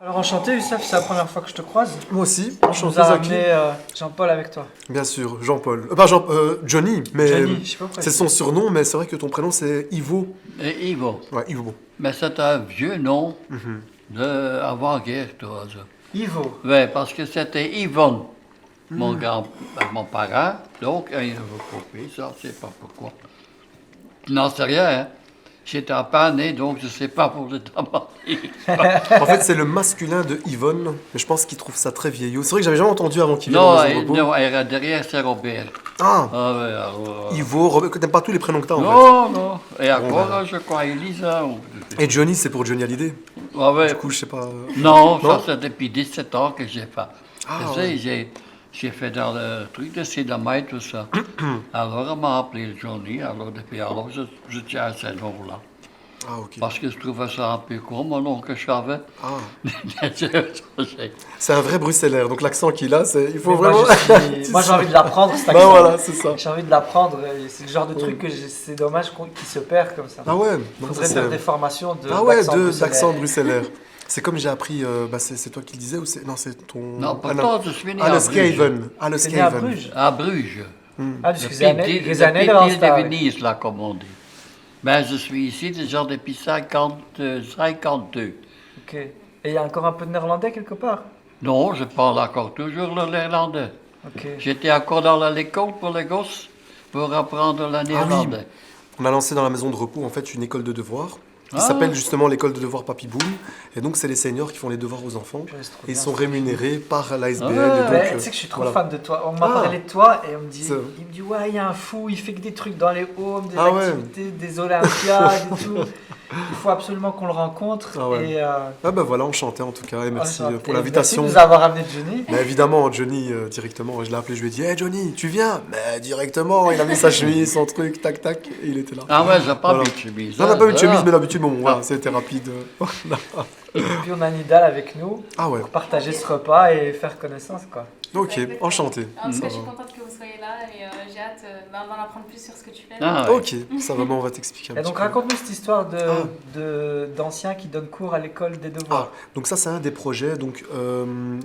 Alors enchanté Youssef, c'est la première fois que je te croise. Moi aussi, Tu enchanté nous as Zaki. amené Jean-Paul avec toi. Bien sûr, Jean-Paul. Johnny, mais Johnny, je sais pas pourquoi. c'est son surnom, mais c'est vrai que ton prénom c'est Ivo. Et Ivo. Ouais, Ivo. Mais c'est un vieux nom d'avant-guerre, toi. Ça. Ivo. Oui, parce que c'était Yvonne, mon parent. Donc, il a recoupé ça, je ne sais pas pourquoi. Je n'en sais rien, hein. J'étais pas né, donc je ne sais pas pour le demander. En fait, c'est le masculin de Yvonne, mais je pense qu'il trouve ça très vieillot. C'est vrai que j'avais jamais entendu avant qu'il vienne Non, dans Maison de Repos. non, derrière, c'est Robert. Ah, Ah, ouais, alors, Ivo, Robert, que t'aimes pas tous les prénoms que t'as en fait. non, non. Et encore, ben. je crois, Elisa. Et Johnny, c'est pour Johnny Hallyday. Ah, ouais. Du coup, je sais pas. Non, Non? ça c'est depuis 17 ans que j'ai fait. Ah, Tu sais, ouais. j'ai fait dans le truc de Sidamite, tout ça. Alors, on m'a appelé Johnny, alors depuis alors, je tiens à ce nom-là. Ah, ok. Parce que je trouvais ça un peu con, mon nom que je savais. Ah. C'est- C'est un vrai Bruxellaire, donc l'accent qu'il a, c'est. Il faut Mais vraiment. moi j'ai envie de l'apprendre cet Bah accent. voilà, c'est ça. J'ai envie de l'apprendre. C'est le genre de truc que c'est dommage qu'il se perd comme ça. Ah ouais, Il non, faudrait ça, faire des c'est. formations de Ah ouais, bruxellaire. d'accent bruxellaire. C'est comme j'ai appris, c'est toi qui le disais ou c'est. Non, c'est ton. Non, Ah, pourtant, je suis né à Alice Bruges. Caven. T'es né à Bruges. À Bruges. Ah, parce que Le c'est les années petit avant de ça. Venise, là, comme on dit. Ben, je suis ici déjà depuis 52. Ok. Et il y a encore un peu de néerlandais quelque part. Non, je parle encore toujours le néerlandais. Ok. J'étais encore dans l'école pour les gosses pour apprendre le néerlandais. On a lancé dans la maison de repos en fait une école de devoirs qui Ah. s'appelle justement l'école de devoirs Papy Boom. Et donc c'est les seniors qui font les devoirs aux enfants. Purée, c'est trop Et ils bien, sont ça. rémunérés par l'ASBL. Ah. Et donc, Ouais, tu sais que je suis trop voilà. fan de toi. On m'a Ah. parlé de toi et C'est- il me dit ouais, il y a un fou, il fait que des trucs dans les homes, des Ah ouais. activités, des olympiades et tout. Il faut absolument qu'on le rencontre. Ah ouais. Et, Ah bah voilà, enchanté en tout cas. Et merci enchanté. pour l'invitation. Merci de nous avoir amené Johnny. Mais évidemment, Johnny, directement, je l'ai appelé, je lui ai dit, hey Johnny, tu viens? Mais directement, il a mis sa chemise, son truc, tac, tac, et il était là. Ah ouais, j'ai pas Voilà. mis de chemise. Non, on n'a pas eu de Ah. chemise, mais d'habitude, bon, voilà, c'était rapide. Et puis on a Nidal avec nous Ah ouais, pour partager ce repas et faire connaissance quoi. ok, enchanté. En tout Ça cas, je suis va. contente que vous soyez là et j'ai hâte d'en apprendre plus sur ce que tu fais. Ah ouais. Ok, ça va, bon, on va t'expliquer un Et petit donc peu. raconte-nous cette histoire Ah. d'anciens qui donnent cours à l'école des Ah, devoirs. donc ça, c'est un des projets. Donc,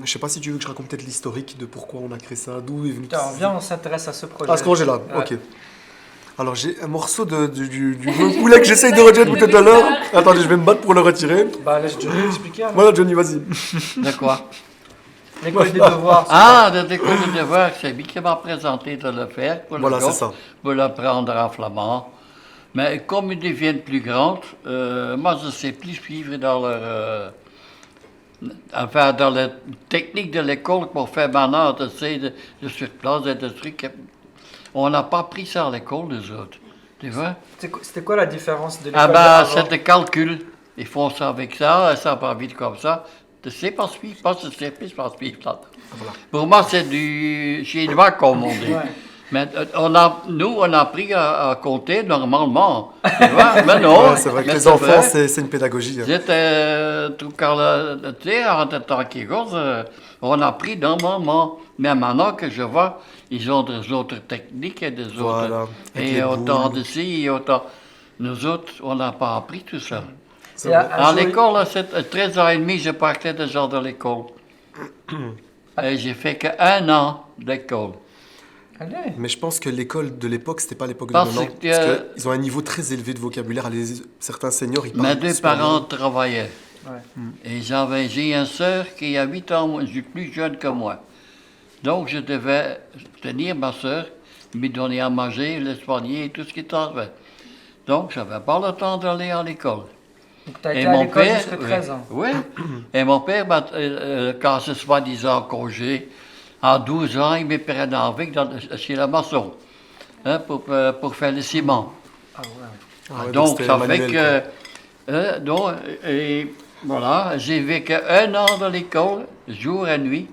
je sais pas si tu veux que je raconte peut-être l'historique de pourquoi on a créé ça, d'où est venu Tiens, tout viens, on s'intéresse à ce projet. Ah, ce projet là, Ouais. ok. Alors, j'ai un morceau du poulet que j'essaye de retirer depuis tout à l'heure. Attendez, je vais me battre pour le retirer. Bah laisse Johnny expliquer. alors. Voilà, Johnny, vas-y. De quoi? L'école des devoirs. Ah, de l'école de devoir, c'est lui qui m'a présenté de le faire pour Voilà, le c'est gosse, ça. pour l'apprendre en flamand. Mais comme ils deviennent plus grands, moi je ne sais plus suivre dans leur... enfin, dans la technique de l'école pour faire maintenant, tu sais, de sur place et des trucs. On n'a pas pris ça à l'école, les autres. Tu vois? C'était quoi la différence de l'école Ah ben, d'avant? c'est le calcul. Ils font ça avec ça, et ça va vite comme ça. Tu sais pas suivre, pas se sais pas suivre ça. Voilà. Pour moi, c'est du chinois, comme on dit. Ouais. Mais nous, on a appris à compter normalement. Tu vois? Mais non. Ouais, c'est vrai que mais les c'est enfants, vrai. c'est une pédagogie. Hein. J'étais tout quand tu sais, en tant que gosse, on a appris normalement. Mais maintenant que je vois, ils ont des autres techniques et des Voilà, autres. avec Et les autant boules. de ci, et autant. Nous autres, on n'a pas appris tout ça. C'est Et vrai. un À jour, l'école, à 13 ans et demi, je partais déjà de l'école. Et j'ai fait qu'un an d'école. Allez. Mais je pense que l'école de l'époque, c'était pas l'époque de Parce maintenant. que- Parce qu'ils ont un niveau très élevé de vocabulaire. Certains seniors, ils parlent. Mes deux super parents bien. travaillaient. Ouais. Et j'ai une sœur qui a 8 ans plus jeune que moi. Donc je devais tenir ma sœur, lui donner à manger, le soigner et tout ce qui t'avait. Donc je n'avais pas le temps d'aller à l'école. Donc t'as Et été à mon l'école père, jusqu'à 13 ans. oui. Et mon père, quand ce soi-disant congé, à 12 ans, il me prenait avec chez la maçon hein, pour faire le ciment. Ah ouais. Ah ouais, Donc, c'était ça manuel, fait quoi. que. Donc, et voilà, j'ai vécu un an dans l'école, jour et nuit,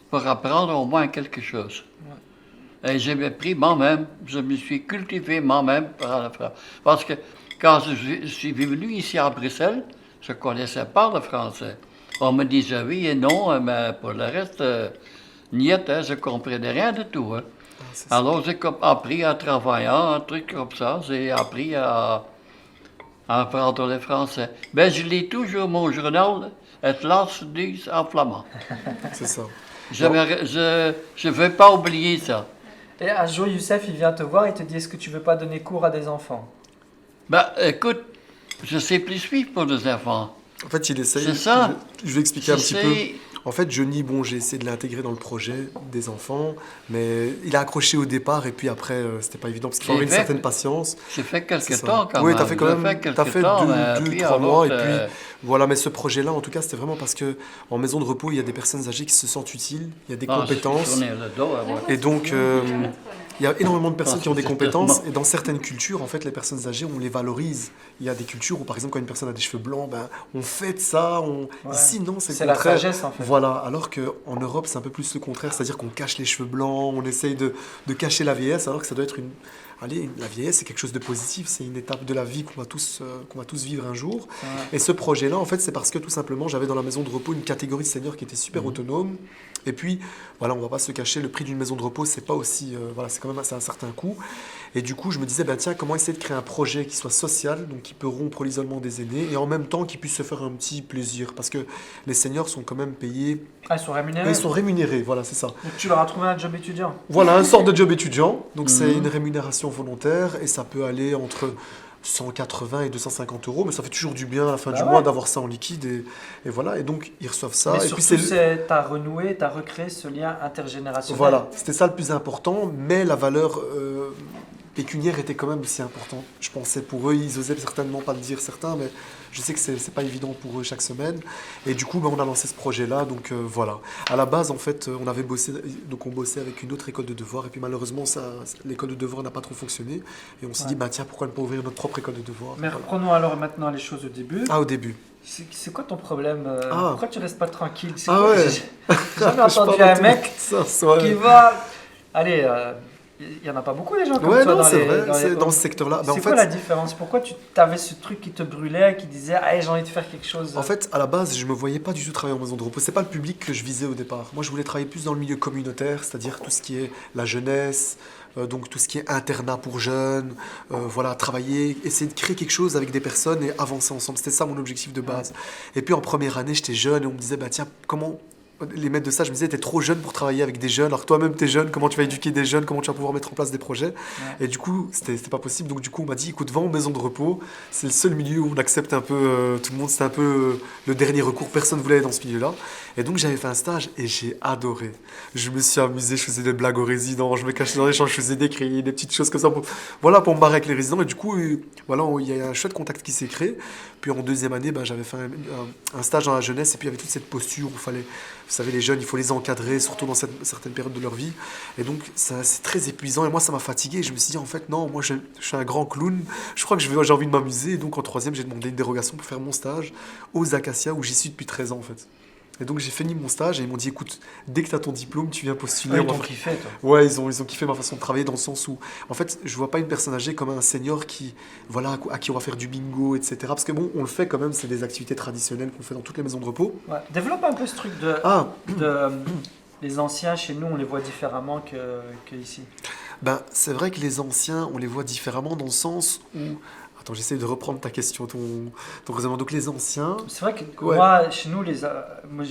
pour apprendre au moins quelque chose. Et j'ai pris moi-même, je me suis cultivé moi-même parce que quand je suis venu ici à Bruxelles, je ne connaissais pas le français. On me disait oui et non, mais pour le reste, niet, hein, je ne comprenais rien du tout. Hein. c'est ça. Alors j'ai appris à travailler, un truc comme ça, j'ai appris à apprendre le français. Ben, je lis toujours mon journal Het laatste nieuws en flamand. C'est ça. Je veux pas oublier ça. Et un jour, Youssef, il vient te voir et te dit, est-ce que tu veux pas donner cours à des enfants? Ben, écoute, je sais plus suivre pour des enfants. En fait, il essaye. C'est ça. Je vais expliquer un petit peu. sais- En fait, Johnny, bon, j'ai essayé de l'intégrer dans le projet des enfants, mais il a accroché au départ et puis après, c'était pas évident parce qu'il faut avoir une J'ai fait- certaine patience. J'ai fait C'est quelques ça. temps quand Oui, même. t'as fait quand J'ai même, quelques t'as fait temps, deux, puis 3 alors, mois et puis voilà. Mais ce projet-là, en tout cas, c'était vraiment parce que en maison de repos, il y a des personnes âgées qui se sentent utiles, il y a des compétences. Le dos, ouais. Et donc, il y a énormément de personnes qui ont des c'est compétences tellement- et dans certaines cultures, en fait, les personnes âgées, on les valorise. Il y a des cultures où, par exemple, quand une personne a des cheveux blancs, ben, on fête ça. Ouais. Ici, non, c'est C'est le la contraire. sagesse, en fait. Voilà, alors qu'en Europe, c'est un peu plus le contraire, c'est-à-dire qu'on cache les cheveux blancs, on essaye de cacher la vieillesse, alors que ça doit être une... Allez, la vieillesse, c'est quelque chose de positif, c'est une étape de la vie qu'on va tous vivre un jour. Ouais. Et ce projet-là, en fait, c'est parce que tout simplement, j'avais dans la maison de repos une catégorie de seniors qui était super autonome. Et puis, voilà, on va pas se cacher, le prix d'une maison de repos, c'est pas aussi... voilà, c'est quand même assez un certain coût. Et du coup, je me disais, ben tiens, comment essayer de créer un projet qui soit social, donc qui peut rompre l'isolement des aînés, et en même temps qui puisse se faire un petit plaisir. Parce que les seniors sont quand même payés... Ah, ils sont rémunérés. Ils sont rémunérés, voilà, c'est ça. Donc tu leur as trouvé un job étudiant. Voilà, un sort de job étudiant. Donc c'est Mhm. une rémunération volontaire et ça peut aller entre 180 et 250 euros, mais ça fait toujours du bien à la fin Bah du ouais. mois d'avoir ça en liquide et voilà. Et donc ils reçoivent ça. Mais Et puis surtout, t'as renoué, t'as recréé ce lien intergénérationnel. voilà, c'était ça le plus important, mais la valeur pécuniaire était quand même aussi importante. Je pensais pour eux, ils osaient certainement pas le dire certains, mais je sais que c'est pas évident pour eux chaque semaine. Et du coup, ben, on a lancé ce projet-là, donc voilà. À la base, en fait, on avait bossé, donc on bossait avec une autre école de devoirs, et puis malheureusement, l'école de devoirs n'a pas trop fonctionné. Et on s'est dit, bah tiens, pourquoi ne pas ouvrir notre propre école de devoirs? Mais Voilà. reprenons alors maintenant les choses au début. Ah, au début. C'est quoi ton problème Ah. Pourquoi tu restes pas tranquille? C'est Ah quoi ouais. J'ai jamais Je parle entendu de un tout. mec Ça, ouais. qui va... Allez, il y en a pas beaucoup des gens comme Ouais, toi non, dans c'est les... vrai, dans les- c'est dans ce secteur-là. Ben, C'est en quoi fait, la différence? Pourquoi tu avais ce truc qui te brûlait, qui disait ah, j'ai envie de faire quelque chose? En fait, à la base, je me voyais pas du tout travailler en maison de repos. C'est pas le public que je visais au départ. Moi, je voulais travailler plus dans le milieu communautaire, c'est-à-dire tout ce qui est la jeunesse, donc tout ce qui est internat pour jeunes, voilà, travailler, essayer de créer quelque chose avec des personnes et avancer ensemble. C'était ça mon objectif de base. Et puis en première année, j'étais jeune et on me disait, bah tiens, comment les maîtres de stage me disaient, t'es trop jeune pour travailler avec des jeunes, alors que toi-même t'es jeune, comment tu vas éduquer des jeunes, comment tu vas pouvoir mettre en place des projets. Et du coup, c'était pas possible. Donc du coup, on m'a dit, écoute, va en maison de repos. C'est le seul milieu où on accepte un peu tout le monde. C'était un peu le dernier recours. Personne ne voulait aller dans ce milieu-là. Et donc j'avais fait un stage et j'ai adoré. Je me suis amusé, je faisais des blagues aux résidents, je me cachais dans les champs, je faisais des cris, des petites choses comme ça voilà, pour me barrer avec les résidents. Et du coup, voilà, il y a un chouette contact qui s'est créé. Puis en deuxième année, ben, j'avais fait un stage dans la jeunesse et puis il y avait toute cette posture où il fallait, vous savez, les jeunes, il faut les encadrer, surtout dans certaines périodes de leur vie. Et donc, c'est très épuisant. Et moi, ça m'a fatigué. Et je me suis dit, en fait, non, moi, je suis un grand clown. Je crois que j'ai envie de m'amuser. Et donc, en troisième, j'ai demandé une dérogation pour faire mon stage aux Acacias, où j'y suis depuis 13 ans, en fait. Et donc, j'ai fini mon stage et ils m'ont dit, écoute, dès que tu as ton diplôme, tu viens postuler. Ils On va t'ont faire- kiffé, toi. Ouais, ils ont kiffé ma façon de travailler dans le sens où, en fait, je vois pas une personne âgée comme un senior qui, voilà, à qui on va faire du bingo, etc. Parce que bon, on le fait quand même, c'est des activités traditionnelles qu'on fait dans toutes les maisons de repos. Ouais. Développe un peu ce truc de... Ah, les anciens, chez nous, on les voit différemment que ici. ben, c'est vrai que les anciens, on les voit différemment dans le sens où... Attends, j'essaie de reprendre ta question, ton raisonnement. Donc les anciens... C'est vrai que Ouais. moi, chez nous, moi,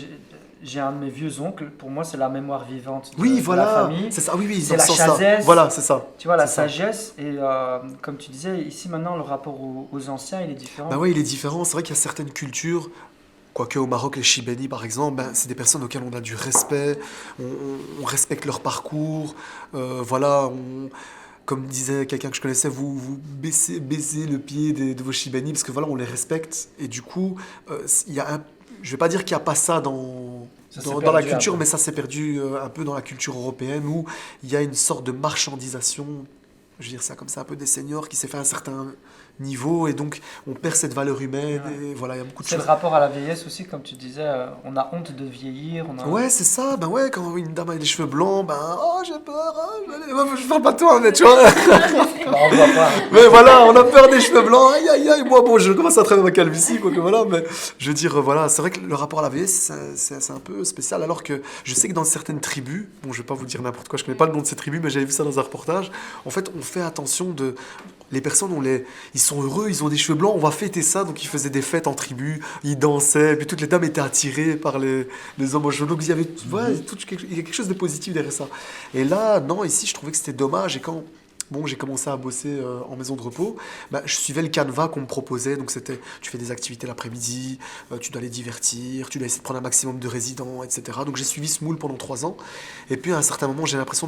j'ai un de mes vieux oncles. Pour moi, c'est la mémoire vivante de, Oui, de voilà, la famille. c'est ça. Ah oui, oui, C'est dans la ce sens-là. chasesse. Voilà, c'est ça. Tu vois, la C'est ça. sagesse. Et comme tu disais, ici, maintenant, le rapport aux anciens, il est différent. Ben ouais, il est différent. C'est vrai qu'il y a certaines cultures, quoique au Maroc, les Chibénis par exemple, ben, c'est des personnes auxquelles on a du respect, on respecte leur parcours, voilà, comme disait quelqu'un que je connaissais, vous baissez le pied de vos Chibénis parce que voilà, on les respecte. Et du coup, il y a je vais pas dire qu'il n'y a pas ça Ça s'est dans la perdu un culture, peu. mais ça s'est perdu un peu dans la culture européenne où il y a une sorte de marchandisation, je veux dire ça comme ça, un peu des seniors qui s'est fait à un certain niveau et donc on perd cette valeur humaine Ouais. et voilà, il y a beaucoup de C'est le choses. rapport à la vieillesse aussi, comme tu disais. On a honte de vieillir. Ouais, c'est ça, ben ouais, quand une dame a les cheveux blancs, ben oh j'ai peur, je parle pas de toi, mais tu vois. Bah, on voit pas. Mais voilà, on a peur des cheveux blancs, aïe aïe aïe, moi bon, je commence à traîner ma calvitie, quoi que voilà, mais je veux dire, voilà, c'est vrai que le rapport à la vieillesse, c'est un peu spécial, alors que je sais que dans certaines tribus, bon, je vais pas vous dire n'importe quoi, je connais pas le nom de ces tribus, mais j'avais vu ça dans un reportage, en fait, on fait attention de. les personnes, ils sont heureux, ils ont des cheveux blancs, on va fêter ça. Donc ils faisaient des fêtes en tribu, ils dansaient, puis toutes les dames étaient attirées par les hommes aux cheveux. Donc il y avait il y a quelque chose de positif derrière ça. Et là, non, ici, je trouvais que c'était dommage. Et quand j'ai commencé à bosser en maison de repos, je suivais le canevas qu'on me proposait. Donc c'était, tu fais des activités l'après-midi, tu dois les divertir, tu dois essayer de prendre un maximum de résidents, etc. Donc j'ai suivi ce moule pendant 3 ans. Et puis à un certain moment, j'avais l'impression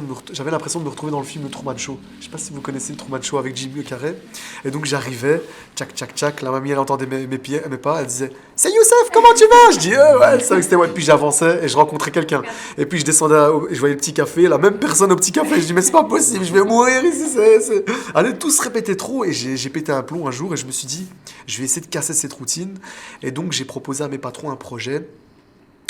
de me retrouver dans le film Le Truman Show. Je sais pas si vous connaissez Le Truman Show avec Jimmy Carrey. Et donc j'arrivais, tchac, tchac, tchac. La mamie, elle entendait mes pas. Elle disait, c'est Youssef, comment tu vas? Je dis, ouais, c'est vrai que c'était moi. Puis j'avançais et je rencontrais quelqu'un. Et puis je descendais, je voyais le petit café, la même personne au petit café. Je dis, mais c'est pas possible, je vais mourir ici. Allez, tout se répétait trop. Et j'ai pété un plomb un jour et je me suis dit, je vais essayer de casser cette routine. Et donc j'ai proposé à mes patrons un projet.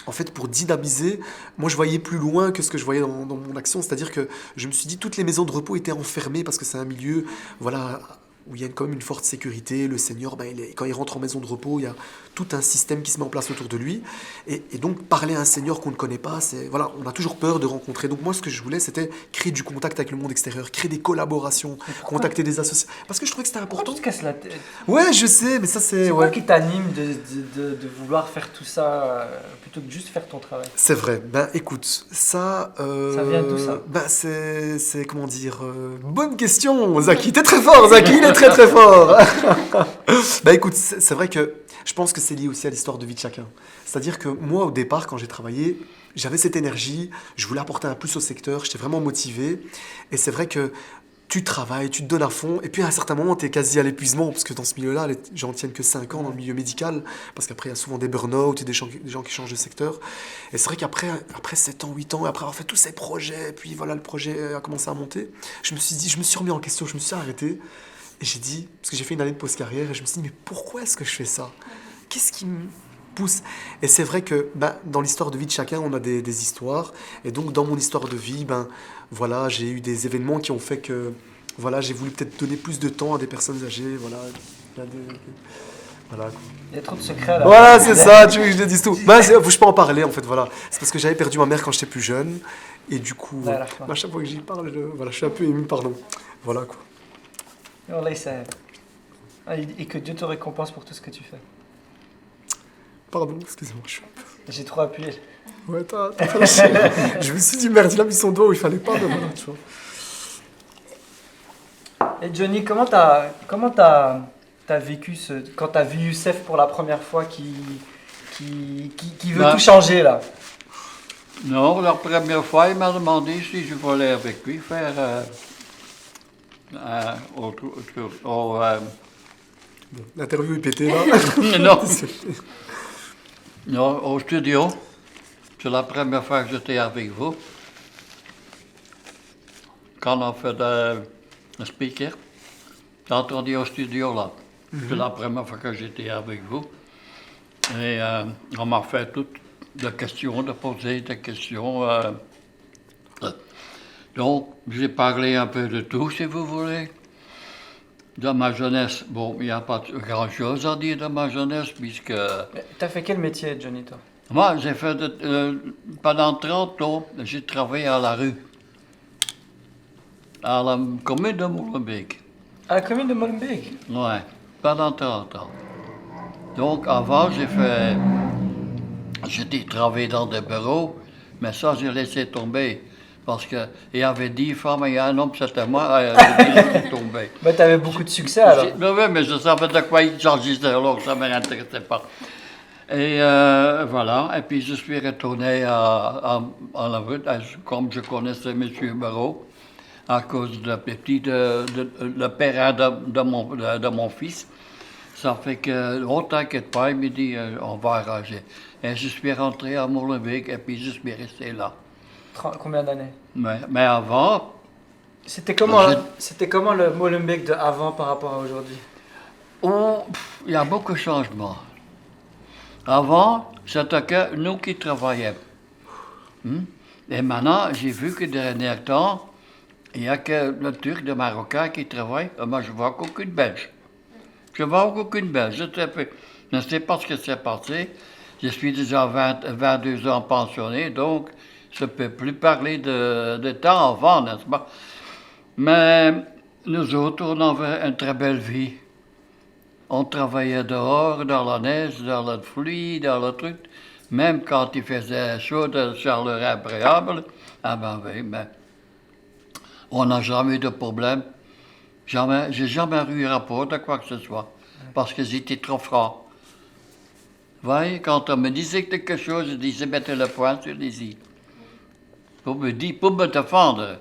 En fait, pour dynamiser, moi je voyais plus loin que ce que je voyais dans mon action. C'est-à-dire que je me suis dit, toutes les maisons de repos étaient enfermées parce que c'est un milieu, voilà, où il y a quand même une forte sécurité. Le senior, quand il rentre en maison de repos, il y a tout un système qui se met en place autour de lui. Et donc, parler à un senior qu'on ne connaît pas, voilà, on a toujours peur de rencontrer. Donc moi, ce que je voulais, c'était créer du contact avec le monde extérieur, créer des collaborations, contacter des associations. Parce que je trouvais que c'était important. Pourquoi tu te casses la tête? Ouais, je sais, mais ça c'est... C'est ouais. quoi qui t'anime de vouloir faire tout ça plutôt que juste faire ton travail? C'est vrai. Ben écoute, ça... Ça vient d'où ça? C'est comment dire... bonne question, Zaki. T'es très fort, Zaki, il est très très fort. Ben écoute, c'est vrai que je pense que c'est lié aussi à l'histoire de vie de chacun. C'est-à-dire que moi, au départ, quand j'ai travaillé, j'avais cette énergie, je voulais apporter un plus au secteur, j'étais vraiment motivé. Et c'est vrai que tu travailles, tu te donnes à fond, et puis à un certain moment, tu es quasi à l'épuisement, parce que dans ce milieu-là, les gens tiennent que 5 ans dans le milieu médical, parce qu'après, il y a souvent des burn-out et des gens qui changent de secteur. Et c'est vrai qu'après 7 ans, 8 ans, après avoir fait tous ces projets, puis voilà, le projet a commencé à monter, je me suis remis en question, je me suis arrêté, et j'ai dit, parce que j'ai fait une année de post-carrière, et je me suis dit, mais pourquoi est-ce que je fais ça? Qu'est-ce qui me pousse? Et c'est vrai que dans l'histoire de vie de chacun, on a des histoires. Et donc, dans mon histoire de vie, voilà, j'ai eu des événements qui ont fait que voilà, j'ai voulu peut-être donner plus de temps à des personnes âgées. Voilà, voilà. Il y a trop de secrets là. Voilà, c'est ça, tu veux que je te dise tout. Je peux en parler en fait, voilà. C'est parce que j'avais perdu ma mère quand j'étais plus jeune. Et du coup, à chaque fois que j'y parle, voilà, je suis un peu ému, pardon. Voilà quoi. Et que Dieu te récompense pour tout ce que tu fais. Pardon, excusez-moi. J'ai trop appuyé. Ouais, t'as lâché. Je me suis dit, merde, il a mis son doigt où il fallait pas, mais voilà, tu vois. Et Johnny, comment t'as vécu quand t'as vu Youssef pour la première fois qui veut tout changer là? Non, la première fois, il m'a demandé si je voulais avec lui faire L'interview est pétée là. non. Non, au studio. C'est la première fois que j'étais avec vous. Quand on fait le speaker, j'ai entendu au studio là. C'est la première fois que j'étais avec vous. Et on m'a fait toutes les questions, de poser des questions. Donc, j'ai parlé un peu de tout, si vous voulez. De ma jeunesse, bon, il n'y a pas grand-chose à dire de ma jeunesse, puisque... T'as fait quel métier, Johnny, toi? Moi, j'ai fait, pendant 30 ans, j'ai travaillé à la rue, à la commune de Molenbeek. À la commune de Molenbeek? Ouais, pendant 30 ans. Donc, avant, j'ai travaillé dans des bureaux, mais ça, j'ai laissé tomber. Parce qu'il y avait 10 femmes et un homme, c'était moi, j'ai laissé tomber. T'avais beaucoup de succès alors. Oui, mais je savais de quoi il s'agissait, alors ça ne m'intéressait pas. Et voilà, et puis je suis retourné à la rue, comme je connaissais M. Barreau, à cause de le père de mon fils. Ça fait que, oh t'inquiète pas, il me dit, on va arranger. Et je suis rentré à Molenbeek et puis je suis resté là. Combien d'années? Mais avant... C'était comment le Molenbeek de avant par rapport à aujourd'hui? Il y a beaucoup de changements. Avant, c'était que nous qui travaillions. Et maintenant, j'ai vu que dernier temps, il n'y a que le Turc, le Marocain qui travaille. Moi, je ne vois qu'aucune Belge. Je ne vois aucune Belge. Je ne sais pas ce qui s'est passé. Je suis déjà 22 ans pensionné, donc je ne peux plus parler de temps avant, n'est-ce pas? Mais nous autres, on avait une très belle vie. On travaillait dehors, dans la neige, dans la pluie, dans le truc. Même quand il faisait chaud, de chaleur agréable, ah ben oui, mais on n'a jamais eu de problème. Jamais, j'ai jamais eu rapport de quoi que ce soit, parce que j'étais trop froid. Vous voyez, quand on me disait quelque chose, je disais, mettez le poing sur les i. Pour me défendre.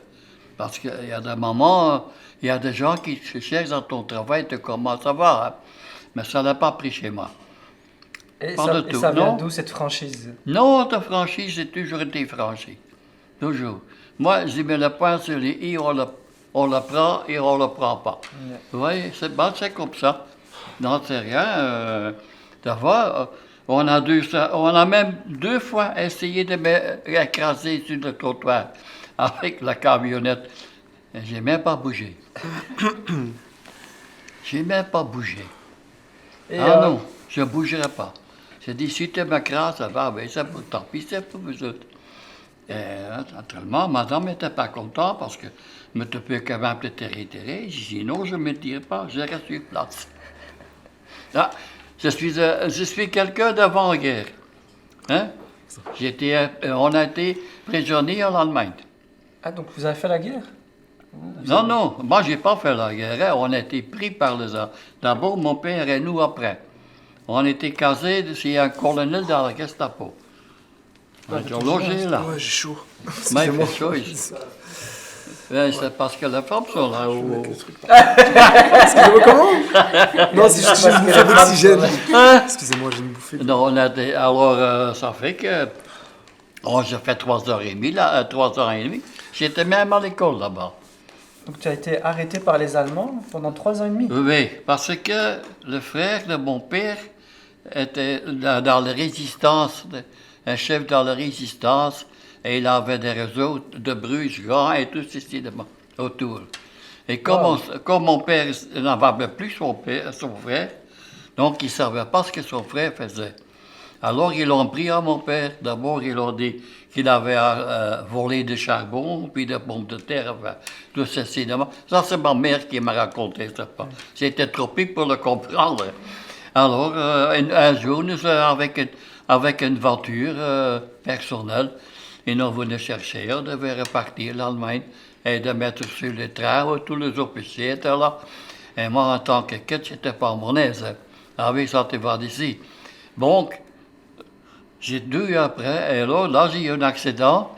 Parce qu'il y a des moments, il y a des gens qui se cherchent dans ton travail, te comment ça va, hein. Mais ça n'a pas pris chez moi. Et Pas ça, de et tout, ça vient non. d'où cette franchise? Non, ta franchise, j'ai toujours été franchi. Toujours. Moi, j'ai mis le point sur les i, on le prend et on le prend pas. Ouais. Vous voyez, c'est comme ça. Non, c'est rien. D'avoir, on a même 2 fois essayé de m'écraser sur le trottoir avec la camionnette. Et j'ai même pas bougé. J'ai même pas bougé. Et, Non, je ne bougerai pas. J'ai dit, si tu m'écrases, ça va, ben, ça, tant pis, c'est pour vous autres. Et naturellement, madame n'était pas contente parce que je ne peux quand même te retirer. J'ai dit, non, je ne me tire pas, je reste sur place. Ah, je suis quelqu'un d'avant-guerre. Hein? On a été prisonniers en Allemagne. Ah, donc vous avez fait la guerre? Non, moi, je n'ai pas fait la guerre. Hein. On a été pris par les Allemands. D'abord, mon père et nous après. On était casés chez un colonel dans la Gestapo. On était logés là. Ouais, j'ai chaud. Mais il Excusez-moi. fait chaud ici. Ouais, c'est parce que les femmes sont là. Excusez-moi, comment? Non, c'est juste que j'ai une bouffée d'oxygène. Excusez-moi, j'ai une bouffée. Non, alors, ça fait que. Oh, j'ai fait 3h30 là, 3h30. J'étais même à l'école là-bas. Donc tu as été arrêté par les Allemands pendant 3 ans et demi? Oui, parce que le frère de mon père était dans la résistance, un chef dans la résistance, et il avait des réseaux de Bruges grands et tout ceci autour. Et comme mon père n'avait plus son frère, donc il ne savait pas ce que son frère faisait. Alors ils l'ont pris à mon père. D'abord, ils ont dit qu'il avait volé du charbon, puis des pommes de terre, enfin, tout ceci. Ça, c'est ma mère qui m'a raconté ça. C'était trop pique pour le comprendre. Alors, un jour, nous, avec une voiture personnelle, ils nous venaient chercher. On devait repartir l'Allemagne et de mettre sur les trains où tous les officiers étaient là. Et moi, en tant que kid, j'étais pas à mon aise. Ah oui, ça, tu vas d'ici. Donc, j'ai 2 ans après, et là j'ai eu un accident.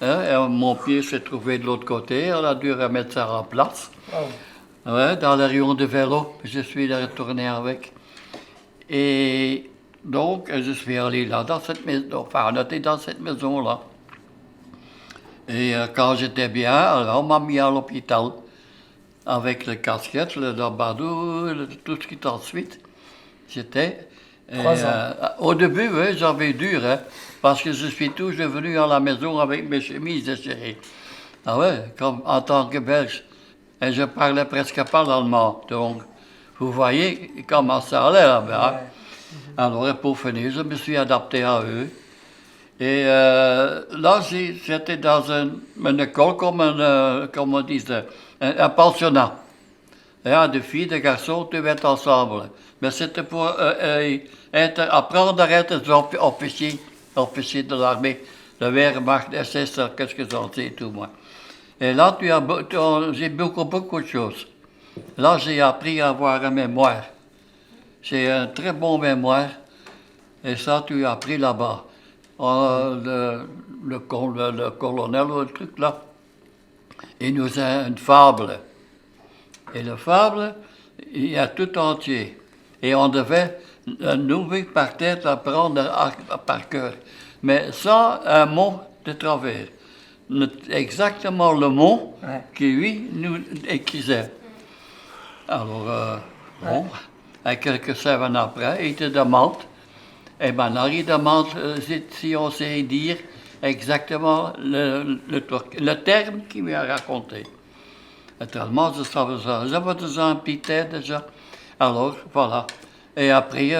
Hein, et mon pied s'est trouvé de l'autre côté, on a dû remettre ça en place. Wow. Ouais, dans le rayon de vélo, je suis retourné avec. Et donc, je suis allé là, dans cette maison, enfin, on était dans cette maison-là. Et quand j'étais bien, alors on m'a mis à l'hôpital avec le casquette, le badou, tout ce qui est ensuite. J'étais. 3 ans. Au début, oui, j'avais dur, hein, parce que je suis toujours venu à la maison avec mes chemises déchirées. Ah ouais, comme en tant que Belge. Et je parlais presque pas l'allemand. Donc, vous voyez comment ça allait là-bas. Ouais. Alors, pour finir, je me suis adapté à eux. Et là, j'étais dans une école comme on dit, un pensionnat. Et de filles, de garçons, tout être ensemble. Mais c'était pour apprendre à être officier de l'armée, de Wehrmacht, SS, qu'est-ce que j'en sais, tout moi. Et là, j'ai beaucoup de choses. Là, j'ai appris à avoir un mémoire. J'ai un très bon mémoire. Et ça, tu as appris là-bas. Le colonel, le truc là, il nous a une fable. Et la fable, il y a tout entier. Et on devait, nous, par tête, apprendre par cœur. Mais sans un mot de travers. Exactement le mot qui, lui, nous écrivait. Alors, bon, et quelques semaines après, il te demande, et maintenant il demande si on sait dire exactement le terme qu'il lui a raconté. Tellement je savais ça. J'avais déjà un petit tête déjà. Alors, voilà. Et après,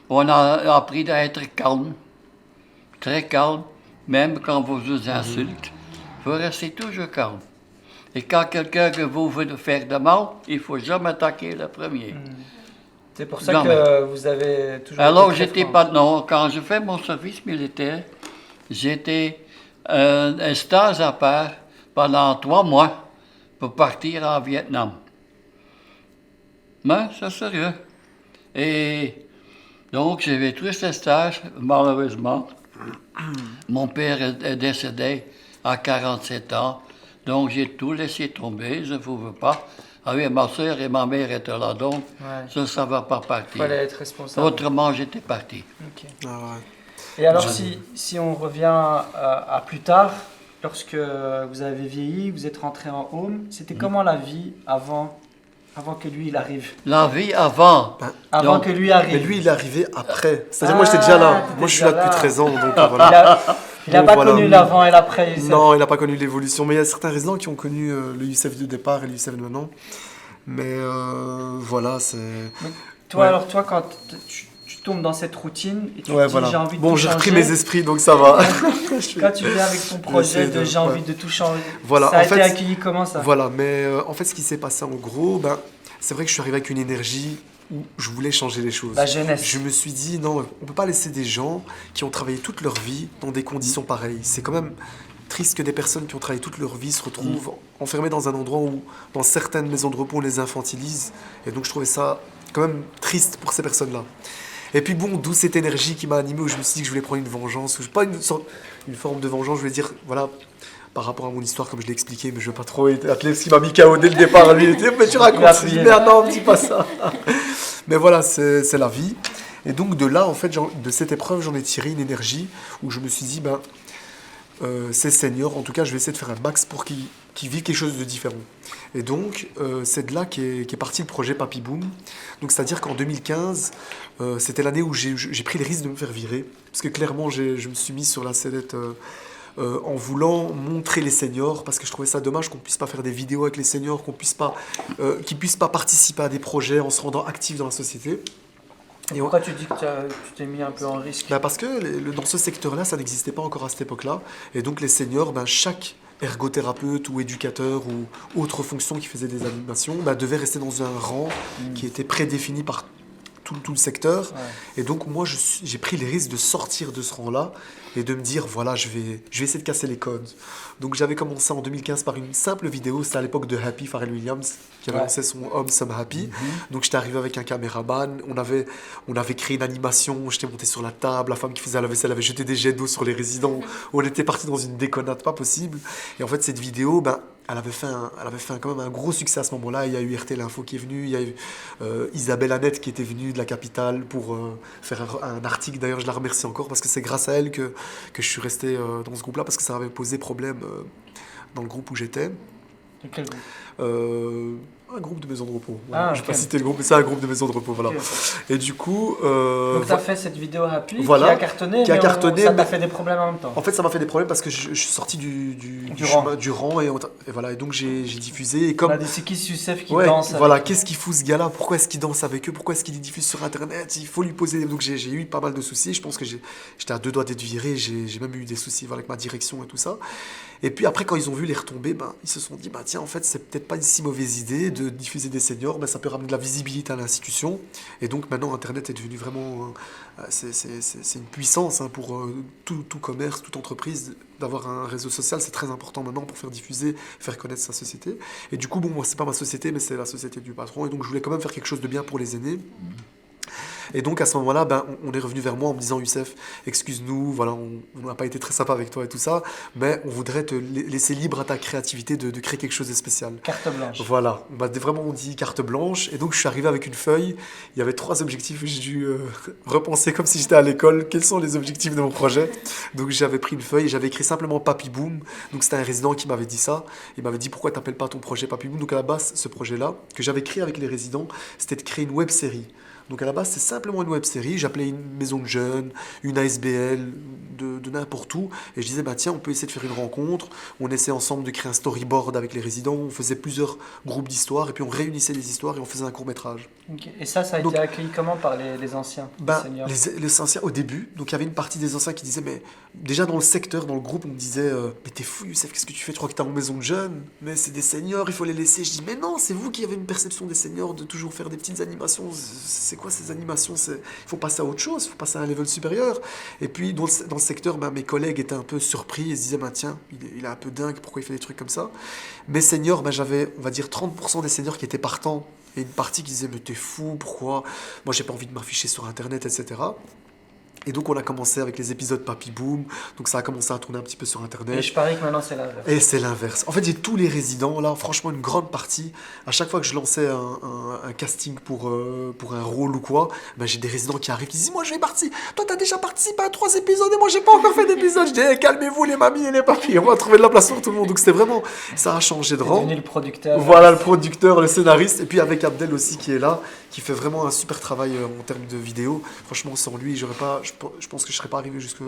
on a appris d'être calme. Très calme. Même quand vous vous insultez, il faut rester toujours calme. Et quand quelqu'un que vous veut faire de mal, il ne faut jamais attaquer le premier. C'est pour ça Jamais. que vous avez toujours Alors, été très j'étais franc. pas. Non, quand je fais mon service militaire, j'étais un stage à part pendant 3 mois pour partir en Vietnam. Mais c'est sérieux. Et donc, j'ai fait ce stage, malheureusement. Mon père est décédé à 47 ans, donc j'ai tout laissé tomber, je ne pouvais pas. Ah oui, ma soeur et ma mère étaient là, donc Ouais. ça ne va pas Il partir. fallait être responsable. Autrement, j'étais parti. Ok. Ah ouais. Et alors, si on revient à plus tard, lorsque vous avez vieilli, vous êtes rentré en home, c'était comment la vie avant que lui il arrive? La vie avant. Avant Donc, que lui arrive. Mais lui, il est arrivé après. C'est-à-dire, moi, j'étais déjà là. t'étais Moi, je suis là déjà depuis là. 13 ans, donc Il voilà. a Donc, pas voilà. connu l'avant et l'après. Youssef. Non, il n'a pas connu l'évolution. Mais il y a certains résidents qui ont connu le Youssef du départ et le Youssef de maintenant. Mais voilà, c'est... Toi, Ouais. alors toi, quand tu tombes dans cette routine et tu Ouais, te dis voilà. j'ai envie de Bon, tout j'ai repris changer, mes esprits, donc ça va. quand tu viens avec ton projet J'essaie de de- j'ai envie ouais. de tout changer, Voilà, ça a en été fait, accueilli comment ça? Voilà, mais en fait, ce qui s'est passé en gros, c'est vrai que je suis arrivé avec une énergie où je voulais changer les choses. La jeunesse. Je me suis dit, non, on peut pas laisser des gens qui ont travaillé toute leur vie dans des conditions pareilles. C'est quand même triste que des personnes qui ont travaillé toute leur vie se retrouvent enfermées dans un endroit où, dans certaines maisons de repos, on les infantilise. Et donc, je trouvais ça quand même triste pour ces personnes-là. Et puis bon, d'où cette énergie qui m'a animé, où je me suis dit que je voulais prendre une vengeance, ou pas une forme de vengeance, je voulais dire, voilà, par rapport à mon histoire, comme je l'ai expliqué, mais je veux pas trop atteler ce qui m'a mis KO dès le départ. Lui, il était, mais tu racontes, je dis, mais non, dis pas ça. Mais voilà, c'est la vie. Et donc de là, en fait, de cette épreuve, j'en ai tiré une énergie où je me suis dit, ces seniors, en tout cas, je vais essayer de faire un max pour qu'ils vivent quelque chose de différent. Et donc, c'est de là qu'est parti le projet Papy Boom. Donc, c'est-à-dire qu'en 2015, c'était l'année où j'ai pris le risque de me faire virer. Parce que clairement, je me suis mis sur la sellette en voulant montrer les seniors, parce que je trouvais ça dommage qu'on ne puisse pas faire des vidéos avec les seniors, qu'ils puissent pas participer à des projets en se rendant actifs dans la société. Et pourquoi tu dis que tu t'es mis un peu en risque? Parce que dans ce secteur-là, ça n'existait pas encore à cette époque-là. Et donc les seniors, chaque ergothérapeute ou éducateur ou autre fonction qui faisait des animations devait rester dans un rang qui était prédéfini par tout le secteur. Ouais. Et donc moi, j'ai pris les risques de sortir de ce rang-là et de me dire, voilà, je vais essayer de casser les codes. Donc j'avais commencé en 2015 par une simple vidéo, c'était à l'époque de Happy, Pharrell Williams, qui avait lancé son Home Some Happy. Donc j'étais arrivé avec un caméraman, on avait créé une animation, j'étais monté sur la table, la femme qui faisait la vaisselle avait jeté des jets d'eau sur les résidents, on était parti dans une déconnade pas possible. Et en fait cette vidéo, elle avait fait quand même un gros succès à ce moment-là. Il y a eu RT L'Info qui est venu, il y a eu Isabelle Annette qui était venue de la capitale pour faire un article. D'ailleurs, je la remercie encore parce que c'est grâce à elle que je suis resté dans ce groupe-là, parce que ça avait posé problème dans le groupe où j'étais. De quel groupe? Un groupe de maisons de repos. Ouais, Ah, je vais ok. pas citer le groupe, mais c'est un groupe de maisons de repos. Voilà. Ok. Et du coup, Donc tu as fait cette vidéo Happy Voilà. qui a cartonné, Qui a mais cartonné, ça t'a mais- fait des problèmes en même temps. en fait, ça m'a fait des problèmes parce que je suis sorti du rang. chemin, du rang et voilà. Et donc j'ai diffusé. Et On comme a dit c'est qui ce Youssef qui ouais, danse voilà, avec- qu'est-ce qu'il fout ce gars-là? Pourquoi est-ce qu'il danse avec eux? Pourquoi est-ce qu'il les diffuse sur Internet? Il faut lui poser. Donc j'ai eu pas mal de soucis. Je pense que j'étais à 2 doigts d'être viré. J'ai même eu des soucis avec ma direction et tout ça. Et puis après, quand ils ont vu les retombées, ils se sont dit, tiens, en fait, c'est peut-être pas une si mauvaise idée de diffuser des seniors, ça peut ramener de la visibilité à l'institution. Et donc maintenant, Internet est devenu vraiment, c'est une puissance pour tout commerce, toute entreprise. D'avoir un réseau social, c'est très important maintenant pour faire diffuser, faire connaître sa société. Et du coup, moi, c'est pas ma société, mais c'est la société du patron. Et donc, je voulais quand même faire quelque chose de bien pour les aînés. Et donc à ce moment-là, on est revenu vers moi en me disant, Youssef, excuse-nous, voilà, on n'a pas été très sympa avec toi et tout ça, mais on voudrait te laisser libre à ta créativité de créer quelque chose de spécial. Carte blanche. Voilà, on m'a vraiment dit carte blanche. Et donc je suis arrivé avec une feuille, il y avait 3 objectifs, j'ai dû repenser comme si j'étais à l'école, quels sont les objectifs de mon projet. Donc j'avais pris une feuille et j'avais écrit simplement Papy Boom. Donc c'était un résident qui m'avait dit ça, il m'avait dit pourquoi t'appelles pas ton projet Papy Boom. Donc à la base, ce projet-là, que j'avais créé avec les résidents, c'était de créer une web série. Donc à la base, c'est simplement une web série. J'appelais une maison de jeunes, une ASBL, de n'importe où. Et je disais, bah tiens, on peut essayer de faire une rencontre. On essayait ensemble de créer un storyboard avec les résidents. On faisait plusieurs groupes d'histoires. Et puis on réunissait les histoires et on faisait un court-métrage. Ok. Et ça a Donc, été accueilli comment par les anciens, les ben, seniors? les anciens, au début, donc il y avait une partie des anciens qui disaient, mais déjà dans le secteur, dans le groupe, on me disait, mais t'es fou, Youssef, qu'est-ce que tu fais? Tu crois que t'es en maison de jeunes? Mais c'est des seniors, il faut les laisser. Je dis, mais non, c'est vous qui avez une perception des seniors de toujours faire des petites animations. C'est quoi ces animations? Il faut passer à autre chose, il faut passer à un level supérieur. Et puis dans le secteur, ben, mes collègues étaient un peu surpris, ils se disaient, ben, tiens, il est un peu dingue, pourquoi il fait des trucs comme ça? Mes seniors, ben, j'avais, on va dire, 30% des seniors qui étaient partants. Et une partie qui disait, mais t'es fou, pourquoi? Moi, j'ai pas envie de m'afficher sur Internet, etc. Et donc, on a commencé avec les épisodes Papy Boom. Donc, ça a commencé à tourner un petit peu sur Et Internet. je parie que maintenant c'est l'inverse. Et c'est l'inverse. En fait, j'ai tous les résidents, là, franchement, une grande partie. À chaque fois que je lançais un casting pour un rôle ou quoi, ben, j'ai des résidents qui arrivent, qui disent, moi, je vais partir. Toi, t'as déjà participé à 3 épisodes et moi, j'ai pas encore fait d'épisode. Je dis, hey, calmez-vous, les mamies et les papis. On va trouver de la place pour tout le monde. Donc, c'était vraiment, ça a changé de T'es rang. devenu le producteur. Voilà, le producteur, le scénariste, et puis avec Abdel aussi qui est là, qui fait vraiment un super travail en termes de vidéo. Franchement, sans lui, je pense que je serais pas arrivé jusqu'où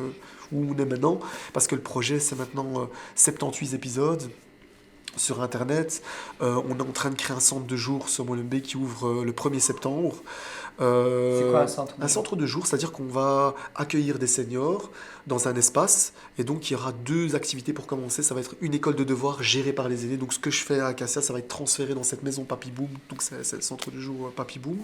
on est maintenant, parce que le projet, c'est maintenant 78 épisodes sur Internet. On est en train de créer un centre de jour sur Molenbeek qui ouvre le 1er septembre. C'est quoi un centre de Un jour? centre de jour, c'est-à-dire qu'on va accueillir des seniors dans un espace, et donc il y aura 2 activités pour commencer. Ça va être une école de devoirs gérée par les aînés. Donc ce que je fais à Acacia, ça va être transféré dans cette maison Papy Boom. Donc c'est le centre de jour Papy Boom.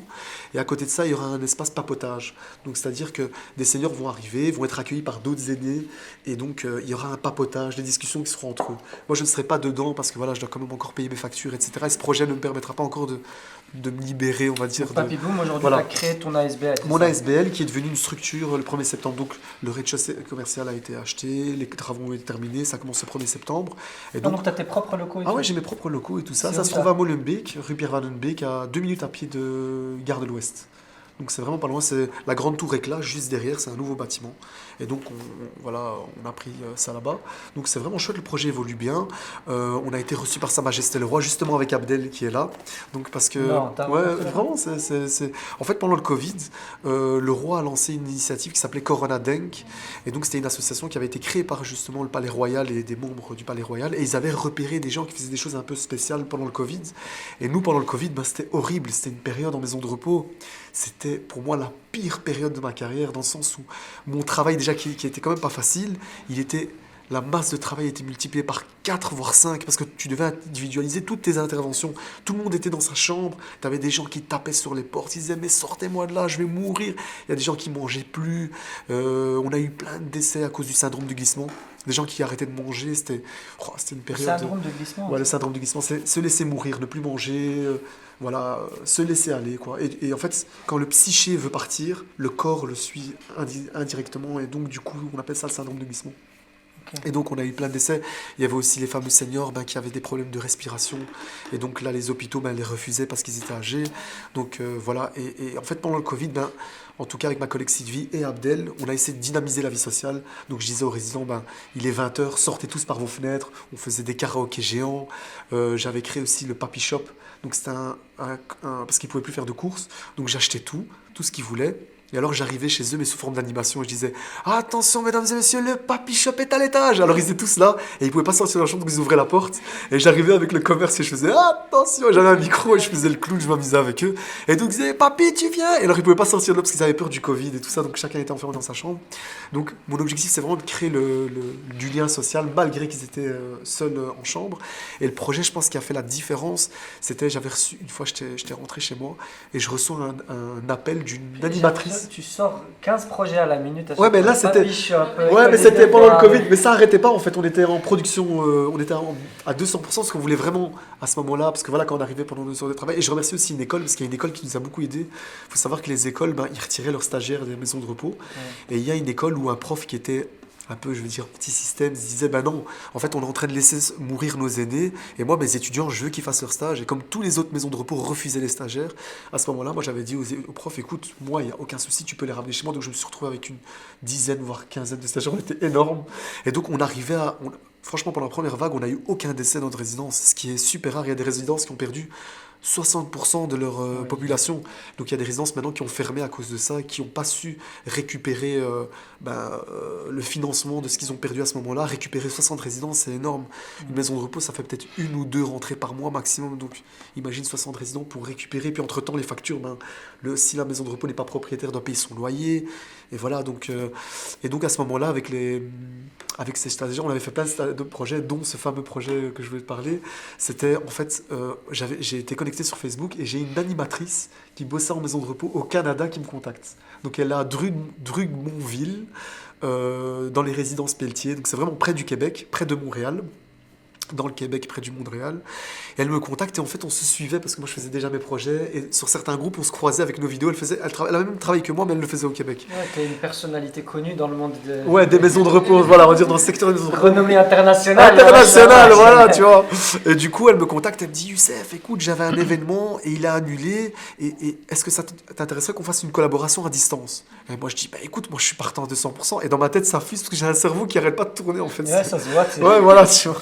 Et à côté de ça, il y aura un espace papotage. Donc c'est-à-dire que des seniors vont arriver, vont être accueillis par d'autres aînés, et donc il y aura un papotage, des discussions qui seront entre eux. Moi, je ne serai pas dedans parce que voilà, je dois quand même encore payer mes factures, etc. Et ce projet ne me permettra pas encore de me libérer, on va dire. Donc, Papy Boom, aujourd'hui, Voilà. tu as créé ton ASBL. c'est Mon ça? ASBL qui est devenu une structure le 1er septembre. Donc le rez-de-chaussée commercial a été acheté, les travaux ont été terminés, ça commence le 1er septembre. Et Ah, donc, donc tu as tes propres locaux et ah tout? ouais, j'ai mes propres locaux et tout ça. C'est Ça où, se ça? trouve à Molenbeek, rue Pierre Van Den Beek, à 2 minutes à pied de Gare de l'Ouest. Donc c'est vraiment pas loin, c'est la grande tour éclat juste derrière, c'est un nouveau bâtiment. Et donc voilà, on a pris ça là-bas. Donc c'est vraiment chouette, le projet évolue bien. On a été reçu par Sa Majesté le Roi, justement avec Abdel qui est là. Donc parce que Non, t'as ouais, rencontré le vraiment, en fait pendant le Covid, le roi a lancé une initiative qui s'appelait Corona Denk. Et donc c'était une association qui avait été créée par justement le Palais Royal et des membres du Palais Royal. Et ils avaient repéré des gens qui faisaient des choses un peu spéciales pendant le Covid. Et nous, pendant le Covid, ben, c'était horrible. C'était une période en maison de repos. C'était pour moi la pire période de ma carrière, dans le sens où mon travail déjà qui était quand même pas facile, la masse de travail était multipliée par 4 voire 5 parce que tu devais individualiser toutes tes interventions. Tout le monde était dans sa chambre, tu avais des gens qui tapaient sur les portes, ils disaient mais sortez-moi de là, je vais mourir. Il y a des gens qui mangeaient plus, on a eu plein de décès à cause du syndrome du glissement. Des gens qui arrêtaient de manger, c'était une Le période... syndrome de glissement. Ouais, le syndrome du glissement, c'est se laisser mourir, ne plus manger, voilà, se laisser aller, quoi. Et en fait, quand le psyché veut partir, le corps le suit indirectement, et donc du coup, on appelle ça le syndrome de glissement. Ok. Et donc on a eu plein d'essais. Il y avait aussi les fameux seniors qui avaient des problèmes de respiration. Et donc là, les hôpitaux les refusaient parce qu'ils étaient âgés. Donc voilà. Et en fait, pendant le Covid, en tout cas avec ma collègue Sylvie et Abdel, on a essayé de dynamiser la vie sociale. Donc je disais aux résidents, il est 20h, sortez tous par vos fenêtres. On faisait des karaokés géants. J'avais créé aussi le Papy Shop. Donc c'était parce qu'ils ne pouvaient plus faire de courses. Donc j'achetais tout ce qu'ils voulaient. Et alors j'arrivais chez eux, mais sous forme d'animation, et je disais « Attention mesdames et messieurs, le Papy Shop est à l'étage !» Alors ils étaient tous là, et ils pouvaient pas sortir de la chambre, donc ils ouvraient la porte. Et j'arrivais avec le commerce, et je faisais « Attention !» J'avais un micro, et je faisais le clown, je m'amusais avec eux. Et donc ils disaient « Papy, tu viens !» Et alors ils pouvaient pas sortir de là, parce qu'ils avaient peur du Covid et tout ça, donc chacun était enfermé dans sa chambre. Donc mon objectif, c'est vraiment de créer du lien social, malgré qu'ils étaient seuls en chambre. Et le projet, je pense, qui a fait la différence, c'était, j'avais reçu, une fois j'étais rentré chez moi, et je reçois un appel d'une animatrice. Tu sors 15 projets à la minute. Ouais, mais là, c'était- Papy Shop, Ouais, école mais des c'était pendant le devoirs. Covid, mais ça arrêtait pas en fait. On était en production, on était à 200% parce qu'on voulait vraiment à ce moment-là, parce que voilà, quand on arrivait pendant nos heures de travail. Et je remercie aussi une école, parce qu'il y a une école qui nous a beaucoup aidé. Il faut savoir que les écoles, ils retiraient leurs stagiaires des maisons de repos. Et il y a une école où un prof qui était un peu, je veux dire, anti-système, se disait, non, en fait, on est en train de laisser mourir nos aînés, et moi, mes étudiants, je veux qu'ils fassent leur stage. Et comme tous les autres maisons de repos refusaient les stagiaires, à ce moment-là, moi, j'avais dit aux profs, écoute, moi, il n'y a aucun souci, tu peux les ramener chez moi. Donc, je me suis retrouvé avec une dizaine, voire quinzaine de stagiaires, on était énormes. Et donc, on arrivait franchement, pendant la première vague, on n'a eu aucun décès dans notre résidence, ce qui est super rare. Il y a des résidences qui ont perdu 60% de leur population. Donc il y a des résidences maintenant qui ont fermé à cause de ça, qui n'ont pas su récupérer le financement de ce qu'ils ont perdu à ce moment-là. Récupérer 60 résidences, c'est énorme. Une maison de repos, ça fait peut-être 1 ou 2 rentrées par mois maximum. Donc imagine 60 résidents pour récupérer. Puis entre-temps, les factures, si la maison de repos n'est pas propriétaire, doit payer son loyer. Et voilà, donc à ce moment-là, avec ces stagiaires, on avait fait plein de projets, dont ce fameux projet que je voulais te parler. C'était en fait, j'ai été connecté sur Facebook et j'ai une animatrice qui bossait en maison de repos au Canada qui me contacte. Donc elle est à Drummondville, dans les résidences Pelletier. Donc c'est vraiment près du Québec, près de Montréal. Dans le Québec, près du Montréal. Et elle me contacte et en fait on se suivait parce que moi je faisais déjà mes projets et sur certains groupes on se croisait avec nos vidéos. Elle a même travaillé que moi mais elle le faisait au Québec. Ouais, t'es une personnalité connue dans le monde des maisons de repos, voilà, on va dire dans le secteur des maisons de repos. renommée internationale. International, voilà, tu vois. Et du coup, elle me contacte, elle me dit, Youssef, écoute, j'avais un événement et il a annulé. Et est-ce que ça t'intéresserait qu'on fasse une collaboration à distance? Et moi, je dis, écoute, moi, je suis partant de 200%. Et dans ma tête, ça fuse parce que j'ai un cerveau qui arrête pas de tourner, en fait. Ouais, ça se voit. Ouais, voilà, tu vois.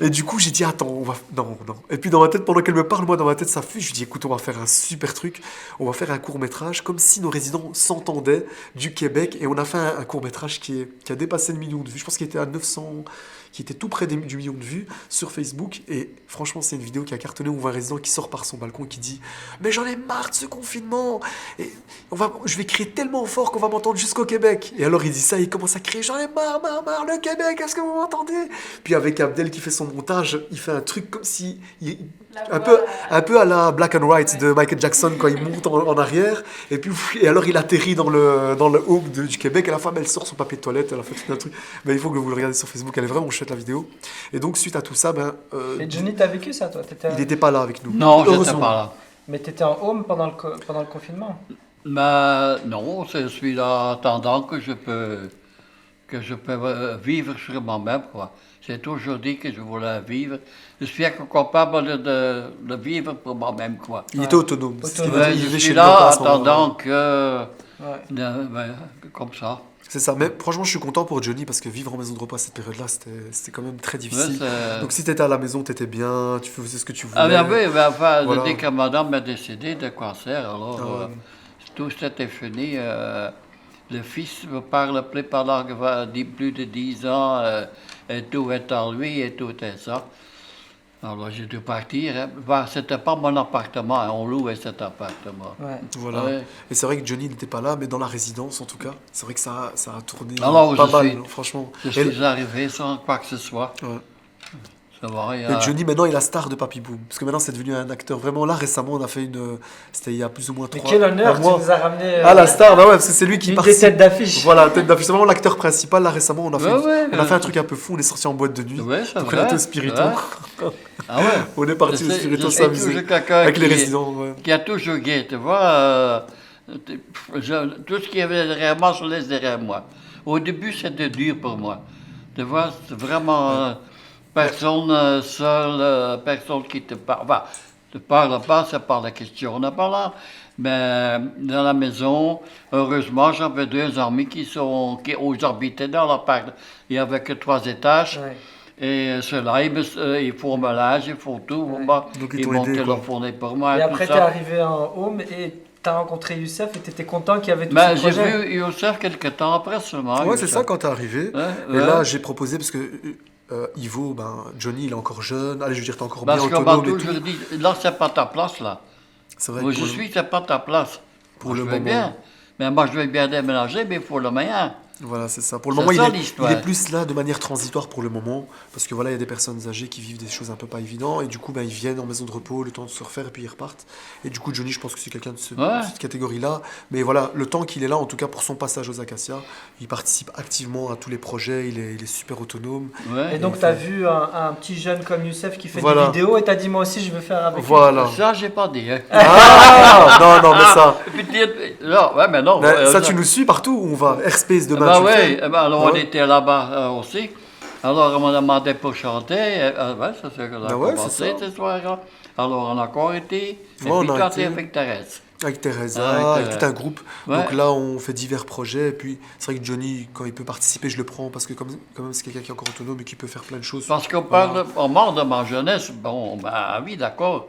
Et du coup, j'ai dit, attends, on va. Non. Et puis, dans ma tête, pendant qu'elle me parle, moi, dans ma tête, ça fuse. Je lui dis, écoute, on va faire un super truc. On va faire un court-métrage comme si nos résidents s'entendaient du Québec. Et on a fait un court-métrage qui a dépassé le million de vues. Je pense qu'il était à 900, qui était tout près du million de vues sur Facebook. Et franchement, c'est une vidéo qui a cartonné. On voit un résident qui sort par son balcon et qui dit, mais j'en ai marre de ce confinement. Et je vais crier tellement fort qu'on va m'entendre jusqu'au Québec. Et alors il dit ça, il commence à crier, j'en ai marre, le Québec, est-ce que vous m'entendez? Puis avec Abdel qui fait son montage, il fait un truc comme si... un peu à la Black and White de Michael Jackson quand il monte en arrière. Et alors il atterrit dans le home du Québec. Et la femme, elle sort son papier de toilette, elle a fait tout un truc. Mais il faut que vous le regardiez sur Facebook, elle est vraiment chouette la vidéo. Et donc suite à tout ça, Et Johnny, t'as vécu ça toi? Il n'était pas là avec nous. Non, je n'étais pas là. Mais t'étais en home pendant le confinement? Non, je suis là en attendant que je peux vivre sur moi-même, quoi. J'ai toujours dit que je voulais vivre. Je suis capable de vivre pour moi-même, quoi. Il était autonome. Je suis là en attendant que... comme ça. C'est ça, mais franchement je suis content pour Johnny parce que vivre en maison de repos à cette période-là c'était quand même très difficile. Donc si t'étais à la maison, t'étais bien, tu faisais ce que tu voulais. Voilà. Dès que madame m'a décédé de cancer, alors tout c'était fini. Le fils me parle plus pendant plus de 10 ans, et tout est en lui et tout est ça. Alors j'ai dû partir. C'était pas mon appartement, on louait cet appartement. Ouais. Voilà. Ouais. Et c'est vrai que Johnny n'était pas là, mais dans la résidence en tout cas, c'est vrai que ça a tourné pas mal, franchement. Je suis arrivé sans quoi que ce soit. Ouais. Ça va, Et Johnny maintenant il est la star de Papy Boom, parce que maintenant c'est devenu un acteur. Vraiment là récemment on a fait c'était il y a plus ou moins 3 mois. Mais quel honneur, tu nous as ramené. La star, parce que c'est lui qui participe. Des têtes d'affiche. Voilà, tête d'affiche. C'est vraiment l'acteur principal. Là récemment on a fait un truc un peu fou. On est sorti en boîte de nuit. Donc on était au Spirito. Ah ouais. On est parti au Spirito s'amuser avec les résidents. Qui a toujours gay, tu vois. Tout ce qu'il y avait derrière moi, je laisse derrière moi. Au début c'était dur pour moi. Tu vois, c'est vraiment. Personne seule, personne qui te parle. Enfin, ne parle pas, c'est pas la question. On a pas là. Mais dans la maison, heureusement, j'avais 2 amis qui habitaient dans l'appart. Il n'y avait que 3 étages. Ouais. Et ceux-là, ils font mon linge, ils font tout. Ouais. Ils m'ont téléphoné pour moi. Et après, tu es arrivé en home et tu as rencontré Youssef et tu étais content qu'il y avait tout ce projet. J'ai vu Youssef quelques temps après seulement. Ouais, c'est ça quand tu es arrivé. Et là, j'ai proposé, parce que Ivo, Johnny, il est encore jeune. Allez, je veux dire, t'es encore bien autonome. Parce que toujours dit, là, c'est pas ta place, là. C'est vrai. Moi, c'est pas ta place. Pour le moment. Bien. Mais moi, je vais bien déménager, mais il faut le meilleur. Voilà, c'est ça. Pour le moment, il est plus là de manière transitoire pour le moment, parce que voilà, il y a des personnes âgées qui vivent des choses un peu pas évidentes, et du coup, ils viennent en maison de repos, le temps de se refaire, et puis ils repartent. Et du coup, Johnny, je pense que c'est quelqu'un de cette catégorie-là. Mais voilà, le temps qu'il est là, en tout cas pour son passage aux Acacias, il participe activement à tous les projets, il est super autonome. Ouais. Et donc, tu as vu un petit jeune comme Youssef qui fait des vidéos, et tu as dit, moi aussi, je veux faire avec lui. Ça, j'ai pas dit. Hein. Non, mais ça. Mais non. Ça, tu nous suis partout où on va. Airspace demain. Alors on était là-bas aussi. Alors on m'a demandé pour chanter. Ça c'est que a commencé ce soir-là. Alors on a encore été. Et puis chanté avec Thérèse. Avec Teresa, avec tout un groupe. Ouais. Donc là, on fait divers projets. Et puis, c'est vrai que Johnny, quand il peut participer, je le prends parce que, quand même, c'est quelqu'un qui est encore autonome et qui peut faire plein de choses. Parce qu'on parle, on parle de ma jeunesse. Bon, oui, d'accord.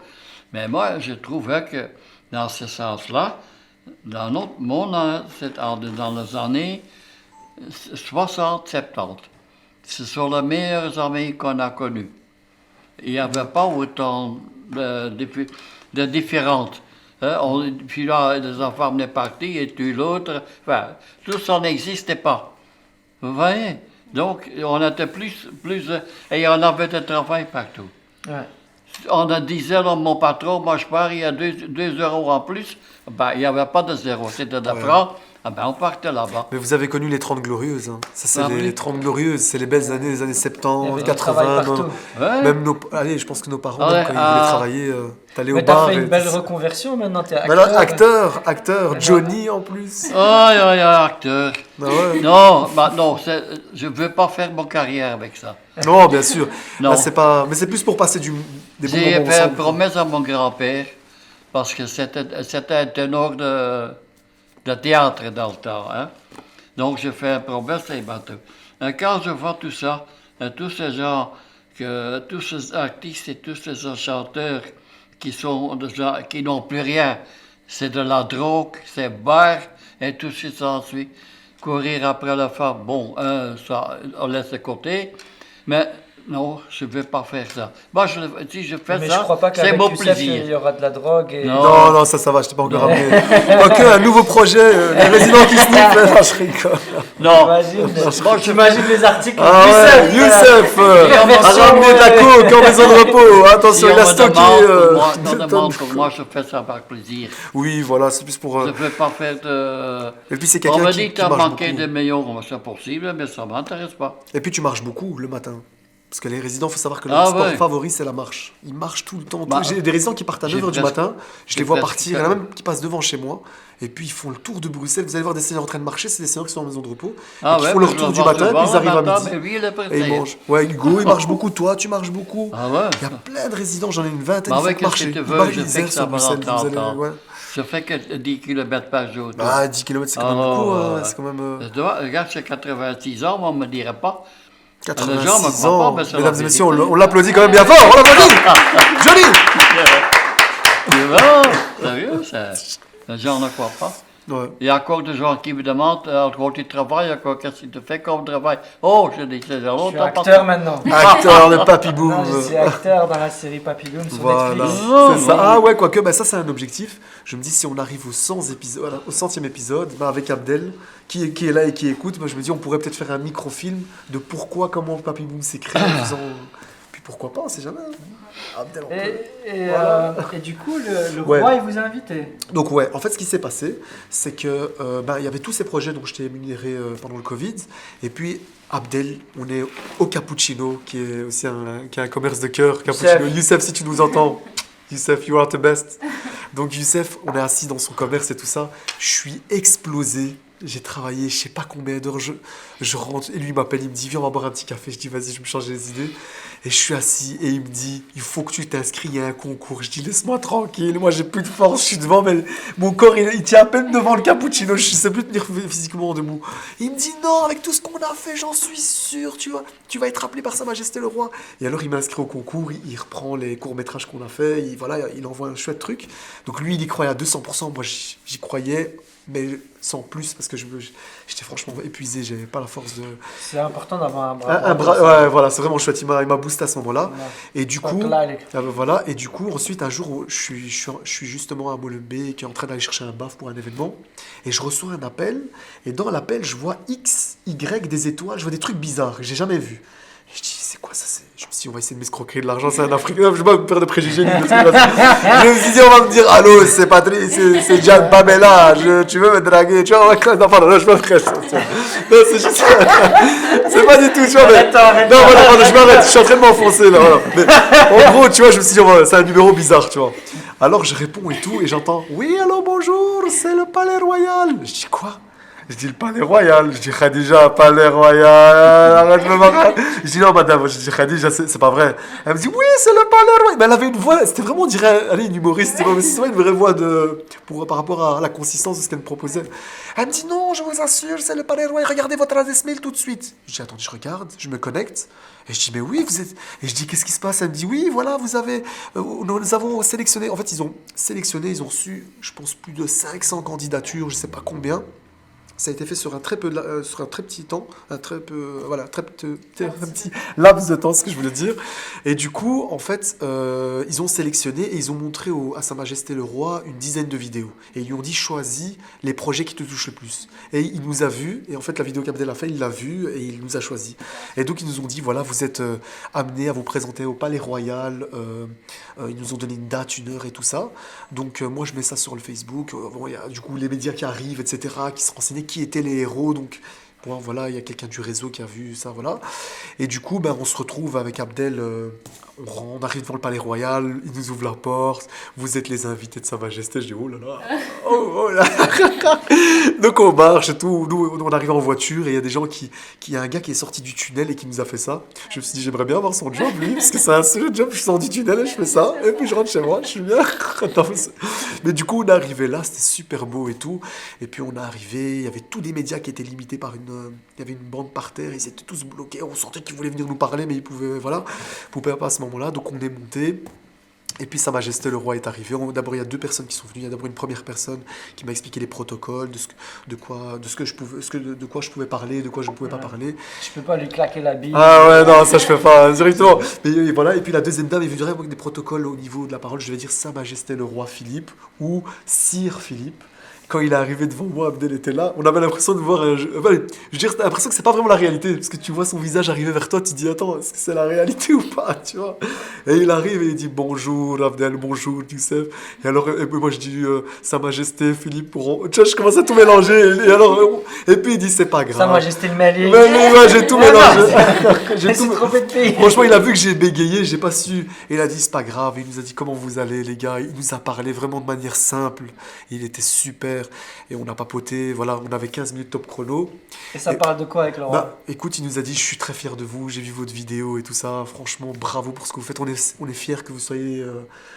Mais moi, je trouvais que dans ce sens-là, dans les années 60-70, ce sont les meilleures armées qu'on a connues. Il n'y avait pas autant de différentes. Hein, puis là, les enfants venaient partir et tuer l'autre. Enfin, tout ça n'existait pas. Vous voyez? Donc, on était plus et on avait du travail partout. Ouais. On disait, là, mon patron, moi je pars, il y a 2 euros en plus. Ben, il n'y avait pas de zéro, c'était de francs. Ah ben, on partait là-bas. Mais vous avez connu les 30 glorieuses. Hein. Ça, c'est Ah oui. les 30 glorieuses. C'est les belles années, les années Il y 70, avait du travail 80. partout. Ouais. Même allez, je pense que nos parents, Ouais, même quand ils voulaient travailler, t'allais au Mais t'as bar. fait et une belle reconversion maintenant, t'es acteur. Maintenant, acteur, Johnny en plus. Acteur. Ah ouais. Non, je ne veux pas faire mon carrière avec ça. Non, bien sûr. Non. Là, c'est pas... Mais c'est plus pour passer des bons J'ai moments fait une ensemble. promesse à mon grand-père, parce que c'était un ténor de théâtre dans le temps. Hein? Donc, j'ai fait une promesse et bateau. Et quand je vois tout ça, tous ces gens, tous ces artistes et tous ces chanteurs qui n'ont plus rien, c'est de la drogue, c'est bar et tout ce qui s'ensuit. Courir après la femme, bon, ça, on laisse de côté, mais non, je ne vais pas faire ça. Moi, si je fais Mais ça, je crois pas c'est qu'avec mon Youssef, plaisir. il y aura de la drogue. Et... Non. Non, ça va, je t'ai pas encore rappelé. Ok, un nouveau projet, les résidents qui sniffent. Non, je rigole. Non. T'imagines les articles. Ah ouais, Youssef, a ramené de la coke en maison de repos. Attention, il a stocké. On demande pour moi, je fais ça par plaisir. Oui, voilà, c'est plus pour. Je ne veux pas faire de... Et puis c'est On quelqu'un me qui dit que tu as marche manqué beaucoup. de millions, c'est possible, mais ça ne m'intéresse pas. Et puis tu marches beaucoup le matin. Parce que les résidents, il faut savoir que leur Ah sport ouais. favori, c'est la marche. Ils marchent tout le temps. Bah, J'ai des résidents qui partent à j'ai 9h du presque- matin. Je j'ai les vois presque partir. Il y en a fait. même qui passent devant chez moi. Et puis ils font le tour de Bruxelles. Vous allez voir des seniors en train de marcher. C'est des seniors qui sont en maison de repos. Ah et qui ouais, font mais leur je tour le du vois matin. souvent Puis ils arrivent le à matin, midi. mais lui, il est prêt. Et ils mangent. Ouais, Hugo, il marche beaucoup. Toi, tu marches beaucoup. Ah ouais. Il y a plein de résidents. J'en ai une vingtaine Bah qui ouais, font qu'est-ce marcher. que tu Ils veux, marchent, je ils fais que errent ça sur pendant Bruxelles. 30 ans. Ouais. Je fais que 10 km par jour. toi. Ah, 10 km, c'est quand même Oh, beaucoup. Hein. ouais. C'est quand même. Regarde, j'ai 86 ans, moi, on ne me dirait pas. 86 gens me croient ans. pas, mais c'est la Mesdames et messieurs, vérité. on l'applaudit quand même bien fort. On l'applaudit. Joli. Tu vois, sérieux, les gens ne croient pas. Ouais. Il y a encore des gens qui me demandent, quand tu travailles, qu'est-ce que tu fais comme travail? Oh, je dis, c'est Je suis longtemps acteur maintenant. Acteur de Papy Boom. Non, je suis acteur dans la série Papy Boom sur Voilà, Netflix. c'est ça. Ah ouais, quoique, ça c'est un objectif. Je me dis, si on arrive au 100 épisodes, voilà, au 100e épisode, avec Abdel, qui est là et qui écoute, je me dis, on pourrait peut-être faire un micro-film de comment Papy Boom s'est créé en faisant... Puis pourquoi pas, on sait jamais. Abdel, on peut. Et du coup, le Ouais. roi, il vous a invité. Donc ouais, en fait ce qui s'est passé, c'est que il y avait tous ces projets dont je t'ai énuméré pendant le Covid, et puis Abdel, on est au Cappuccino, qui est aussi un commerce de cœur. Cappuccino. Youssef, si tu nous entends, Youssef, you are the best. Donc Youssef, on est assis dans son commerce et tout ça, je suis explosé. J'ai travaillé je sais pas combien d'heures, je rentre, et lui il m'appelle, il me dit viens on va boire un petit café, je dis vas-y je me change les idées, et je suis assis et il me dit il faut que tu t'inscris, il y a un concours, je dis laisse-moi tranquille, moi j'ai plus de force, je suis devant, mais mon corps il tient à peine devant le cappuccino, je sais plus tenir physiquement debout. Il me dit non, avec tout ce qu'on a fait, j'en suis sûr, tu vas être appelé par Sa Majesté le Roi. Et alors il m'inscrit au concours, il reprend les courts-métrages qu'on a fait, il envoie un chouette truc, donc lui il y croyait à 200%, moi j'y croyais, mais sans plus, parce que j'étais franchement épuisé, j'avais pas la force de... C'est important d'avoir un bras. Un bras, ouais, voilà, c'est vraiment chouette, il m'a boosté à ce moment-là. Ouais. Et du Pas coup, clair. voilà, et du coup, ensuite, un jour, où je suis justement à Molenbeek, qui est en train d'aller chercher un baf pour un événement, et je reçois un appel, et dans l'appel, je vois X, Y, des étoiles, je vois des trucs bizarres que j'ai jamais vus. Et je dis, c'est quoi ça? Je me suis dit, on va essayer de m'escroquer de l'argent, c'est un Africain. Je ne vais pas me faire de préjugés. Je me suis dit, on va me dire, allô, c'est Patrick, c'est Gian Pamela, tu veux me draguer? Tu vois, non, pardon, là, je m'arrête. Non, c'est juste. C'est pas du tout, tu vois. Mais... Non, voilà, pardon, je m'arrête, je suis en train de m'enfoncer, là, voilà. Mais, en gros, tu vois, je me suis dit, c'est un numéro bizarre, tu vois. Alors, je réponds et tout, et j'entends, oui, allô, bonjour, c'est le Palais Royal. Je dis, quoi? Je dis le palais royal. Je dis Khadija, palais royal. Arrête de me marrer. Je dis non, madame. Je dis Khadija, c'est pas vrai. Elle me dit oui, c'est le palais royal. Mais elle avait une voix, c'était vraiment, on dirait, allez, une humoriste. C'est pas une vraie voix par rapport à la consistance de ce qu'elle me proposait. Elle me dit non, je vous assure, c'est le palais royal. Regardez votre adresse mail tout de suite. Je dis attends, je regarde, je me connecte. Et je dis mais oui, vous êtes. Et je dis qu'est-ce qui se passe? Elle me dit oui, voilà, vous avez. Nous avons sélectionné. En fait, ils ont sélectionné, ils ont reçu, je pense, plus de 500 candidatures, je sais pas combien. Ça a été fait sur un très petit temps, un petit laps de temps, ce que je voulais dire. Et du coup, en fait, ils ont sélectionné et ils ont montré à Sa Majesté le Roi une dizaine de vidéos. Et ils lui ont dit, choisis les projets qui te touchent le plus. Et il nous a vus, et en fait, la vidéo qu'Abdel a fait, il l'a vue et il nous a choisis. Et donc, ils nous ont dit, voilà, vous êtes amenés à vous présenter au Palais Royal. Ils nous ont donné une date, une heure et tout ça. Donc, moi, je mets ça sur le Facebook. Bon, il y a du coup les médias qui arrivent, etc., qui se renseignaient qui étaient les héros, donc bon, voilà, il y a quelqu'un du réseau qui a vu ça, voilà. Et du coup, ben, on se retrouve avec Abdel, on arrive devant le Palais Royal, il nous ouvre la porte, vous êtes les invités de Sa Majesté, je dis oh là là, oh là. Donc on marche et tout, nous on arrive en voiture et il y a des gens il y a un gars qui est sorti du tunnel et qui nous a fait ça. Je me suis dit j'aimerais bien avoir son job lui, parce que c'est un seul job, je sors du tunnel et je fais ça, et puis je rentre chez moi, je suis bien. Mais du coup on est arrivé là, c'était super beau et tout, et puis on est arrivé, il y avait tous les médias qui étaient limités par il y avait une bande par terre, ils étaient tous bloqués, on sentait qu'ils voulaient venir nous parler, mais ils pouvaient pas à ce moment-là, donc on est monté. Et puis Sa Majesté le Roi est arrivé. D'abord, il y a deux personnes qui sont venues. Il y a d'abord une première personne qui m'a expliqué les protocoles, de quoi je pouvais parler, de quoi je ne pouvais pas parler. Je peux pas lui claquer la bille. Ah ouais, non, ça je fais pas directement. Mais voilà, et puis la deuxième dame est venue avec des protocoles au niveau de la parole. Je vais dire Sa Majesté le Roi Philippe ou Sire Philippe. Quand il est arrivé devant moi, Abdel était là. On avait l'impression de voir un jeu. Enfin, je veux dire, t'as l'impression que c'est pas vraiment la réalité. Parce que tu vois son visage arriver vers toi, tu te dis, attends, est-ce que c'est la réalité ou pas, tu vois? Et il arrive et il dit, bonjour Abdel, bonjour Youssef. Et alors, et puis moi je dis, Sa Majesté Philippe, tu vois, je commence à tout mélanger. Et puis il dit, c'est pas grave. Sa Majesté le Mali. Mais j'ai tout mélangé. J'ai tout trompé de pays. Franchement, il a vu que j'ai bégayé, j'ai pas su. Et il a dit, c'est pas grave. Il nous a dit, comment vous allez, les gars? Il nous a parlé vraiment de manière simple. Il était super. Et on a papoté, voilà, on avait 15 minutes top chrono. Et ça parle de quoi avec le roi? Bah, écoute, il nous a dit, je suis très fier de vous, j'ai vu votre vidéo et tout ça. Franchement, bravo pour ce que vous faites. On est fiers que vous soyez.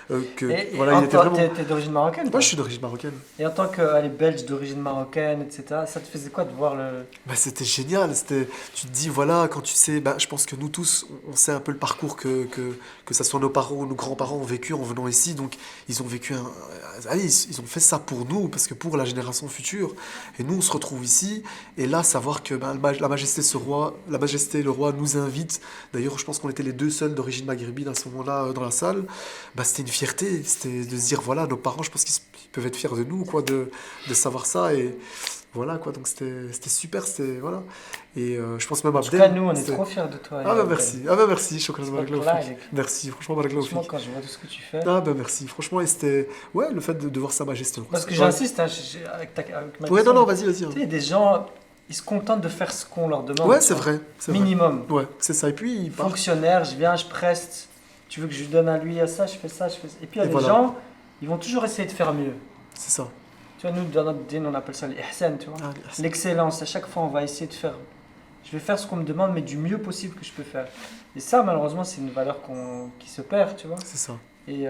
Voilà, il était vraiment. T'es d'origine marocaine? Moi, je suis d'origine marocaine. Et en tant que belge d'origine marocaine, etc., ça te faisait quoi de voir le. Bah, c'était génial. Tu te dis, voilà, quand tu sais, bah, je pense que nous tous, on sait un peu le parcours que ça soit nos parents ou nos grands-parents ont vécu en venant ici. Donc, ils ont vécu allez, ils ont fait ça pour nous, parce que pour la génération future. Et nous, on se retrouve ici. Et là, savoir que la Majesté le Roi nous invite. D'ailleurs, je pense qu'on était les deux seuls d'origine maghrébine à ce moment-là dans la salle. Bah, c'était une fierté. C'était de se dire, voilà, nos parents, je pense qu'ils peuvent être fiers de nous, quoi, de savoir ça. Et voilà, quoi. Donc, c'était super. Voilà. Et je pense même à Abdel. En tout cas, nous, on est trop fiers de toi. Ah bah merci. Ah bah merci. Merci. Franchement, Barakallahu Franchement, fik. quand je vois tout ce que tu fais. Ah bah merci. Franchement, et c'était... Ouais, le fait de voir Sa Majesté. Parce que j'insiste, hein, avec ma Ouais, question. non, vas-y. Tu sais, des gens, ils se contentent de faire ce qu'on leur demande. Ouais, c'est vrai. Minimum. Ouais, c'est ça. Et puis, il part. Fonctionnaire, je viens, je preste. Tu veux que je lui donne à lui, à ça, je fais ça, je fais ça. Et puis il y a des gens, ils vont toujours essayer de faire mieux. C'est ça. Tu vois, nous, dans notre dîne, on appelle ça l'ihsan, tu vois. L'excellence. À chaque fois, on va essayer de faire. Je vais faire ce qu'on me demande, mais du mieux possible que je peux faire. Et ça, malheureusement, c'est une valeur qui se perd, tu vois. C'est ça. Et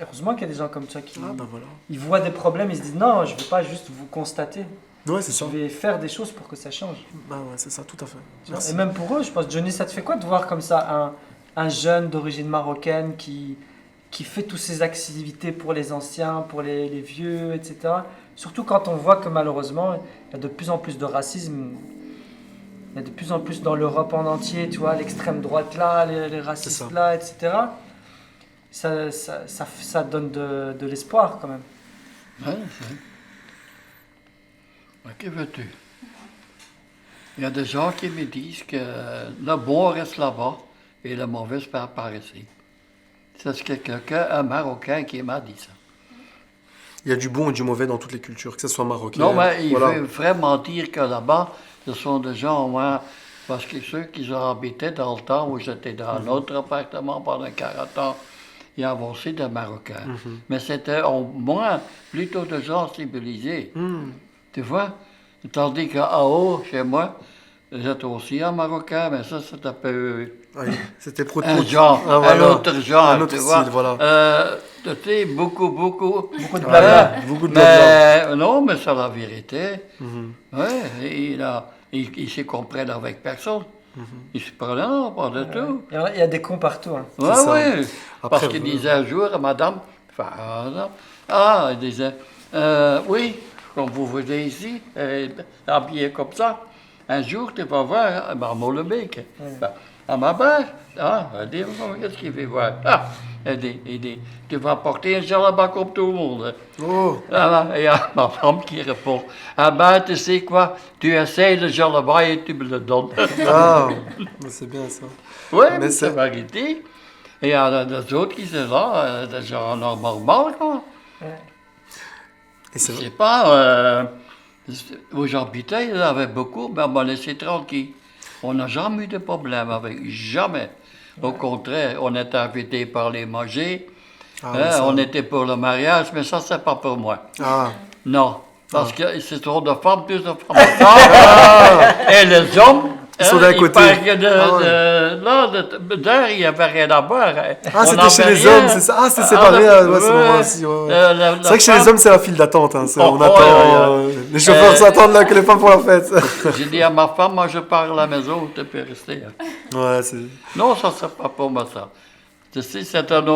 heureusement qu'il y a des gens comme ça qui voilà. ils voient des problèmes, ils se disent non, je ne vais pas juste vous constater. Ouais, c'est ça. Je vais faire des choses pour que ça change. Bah ouais, c'est ça, tout à fait. Et même pour eux, je pense, Johnny, ça te fait quoi de voir comme ça un jeune d'origine marocaine qui fait toutes ces activités pour les anciens, pour les vieux, etc. Surtout quand on voit que malheureusement, il y a de plus en plus de racisme. Il y a de plus en plus dans l'Europe en entier, tu vois, l'extrême droite là, les racistes là, etc. Ça donne de l'espoir quand même. Ouais, que veux-tu? Il y a des gens qui me disent que le bon reste là-bas et le mauvais part par ici. C'est quelqu'un, un Marocain, qui m'a dit ça. Il y a du bon et du mauvais dans toutes les cultures, que ce soit marocain. Non, mais il veut vraiment dire que là-bas, ce sont des gens, moi, parce que ceux qui ont habité dans le temps où j'étais dans un autre appartement pendant 40 ans, il y avait aussi des Marocains. Mais c'était au moins plutôt des gens civilisés. Tu vois? Tandis qu'en haut, chez moi, j'étais aussi un Marocain, mais ça, c'est un peu Oui, c'était prout un genre, Ah, voilà. un autre genre, Un autre tu style, vois. voilà. Tu sais, beaucoup. Beaucoup de Voilà. blabla. Beaucoup de blabla. Mais non, mais c'est la vérité. Mhm. Ouais, il se comprenne avec personne. Il se prenait, non, pas du tout. Il y a des cons partout. Hein. Ouais, ça. ouais. Après, Parce qu'il disait un jour à madame, il disait, oui, comme vous venez ici, habillé comme ça, un jour tu vas voir à Molenbeek. À ma mère, elle dit, oh, qu'est-ce qu'il veut voir? Il dit, tu vas porter un jalaba comme tout le monde. Oh, Il y a ma femme qui répond, ah ben, tu sais quoi, tu essayes le jalaba et tu me le donnes. ah, c'est bien ça. Oui, Mais mais c'est- c'est vérité. Et il y en a des autres qui sont là, des gens normaux, quoi. Et c'est Je vrai. sais pas, où j'habitais, il y en avait beaucoup, mais on m'a laissé tranquille. On n'a jamais eu de problème avec, jamais. Au contraire, on était invités par les manger, Ah, oui, ça. on était pour le mariage, mais ça, c'est pas pour moi. Ah, Non, parce que c'est trop de femmes, plus de femmes ensemble. Et les hommes, Ils sont d'un côté. paraît que Ah ouais. d'ailleurs, il n'y avait rien à boire. Ah, c'était chez les hommes, c'est ça. Ah, c'est séparé à ce moment aussi. Ouais, ouais. C'est vrai que chez les hommes, c'est la file d'attente. Hein. On Oh, attend. ouais, ouais. Les chauffeurs s'attendent là que les femmes font la fête. J'ai dit à ma femme, moi je pars à la maison, tu peux rester. Ouais, c'est. Non, ça c'est pas pour moi ça. Tu sais, c'est un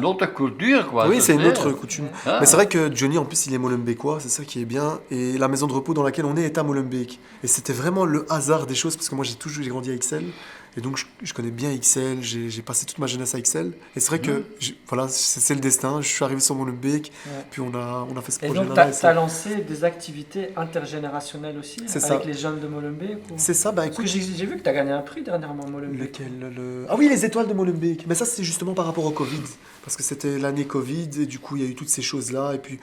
autre culture, quoi. Oui, tu c'est une sais. autre coutume. Ah. Mais c'est vrai que Johnny, en plus, il est molenbeekois, c'est ça qui est bien. Et la maison de repos dans laquelle on est à Molenbeek. Et c'était vraiment le hasard des choses, parce que moi, j'ai grandi à Ixelles. Et donc, je connais bien Ixelles, j'ai passé toute ma jeunesse à Ixelles. Et c'est vrai que, voilà, c'est le destin. Je suis arrivé sur Molenbeek, Ouais. puis on a fait ce Et projet-là. donc, là, et tu c'est- as lancé des activités intergénérationnelles aussi, C'est avec ça. les jeunes de Molenbeek ou... C'est ça, bah Parce que écoute. j'ai vu que tu as gagné un prix dernièrement à Molenbeek. Lequel Ah oui, les étoiles de Molenbeek. Mais ça, c'est justement par rapport au Covid. Parce que c'était l'année Covid, et du coup, il y a eu toutes ces choses-là. Et puis,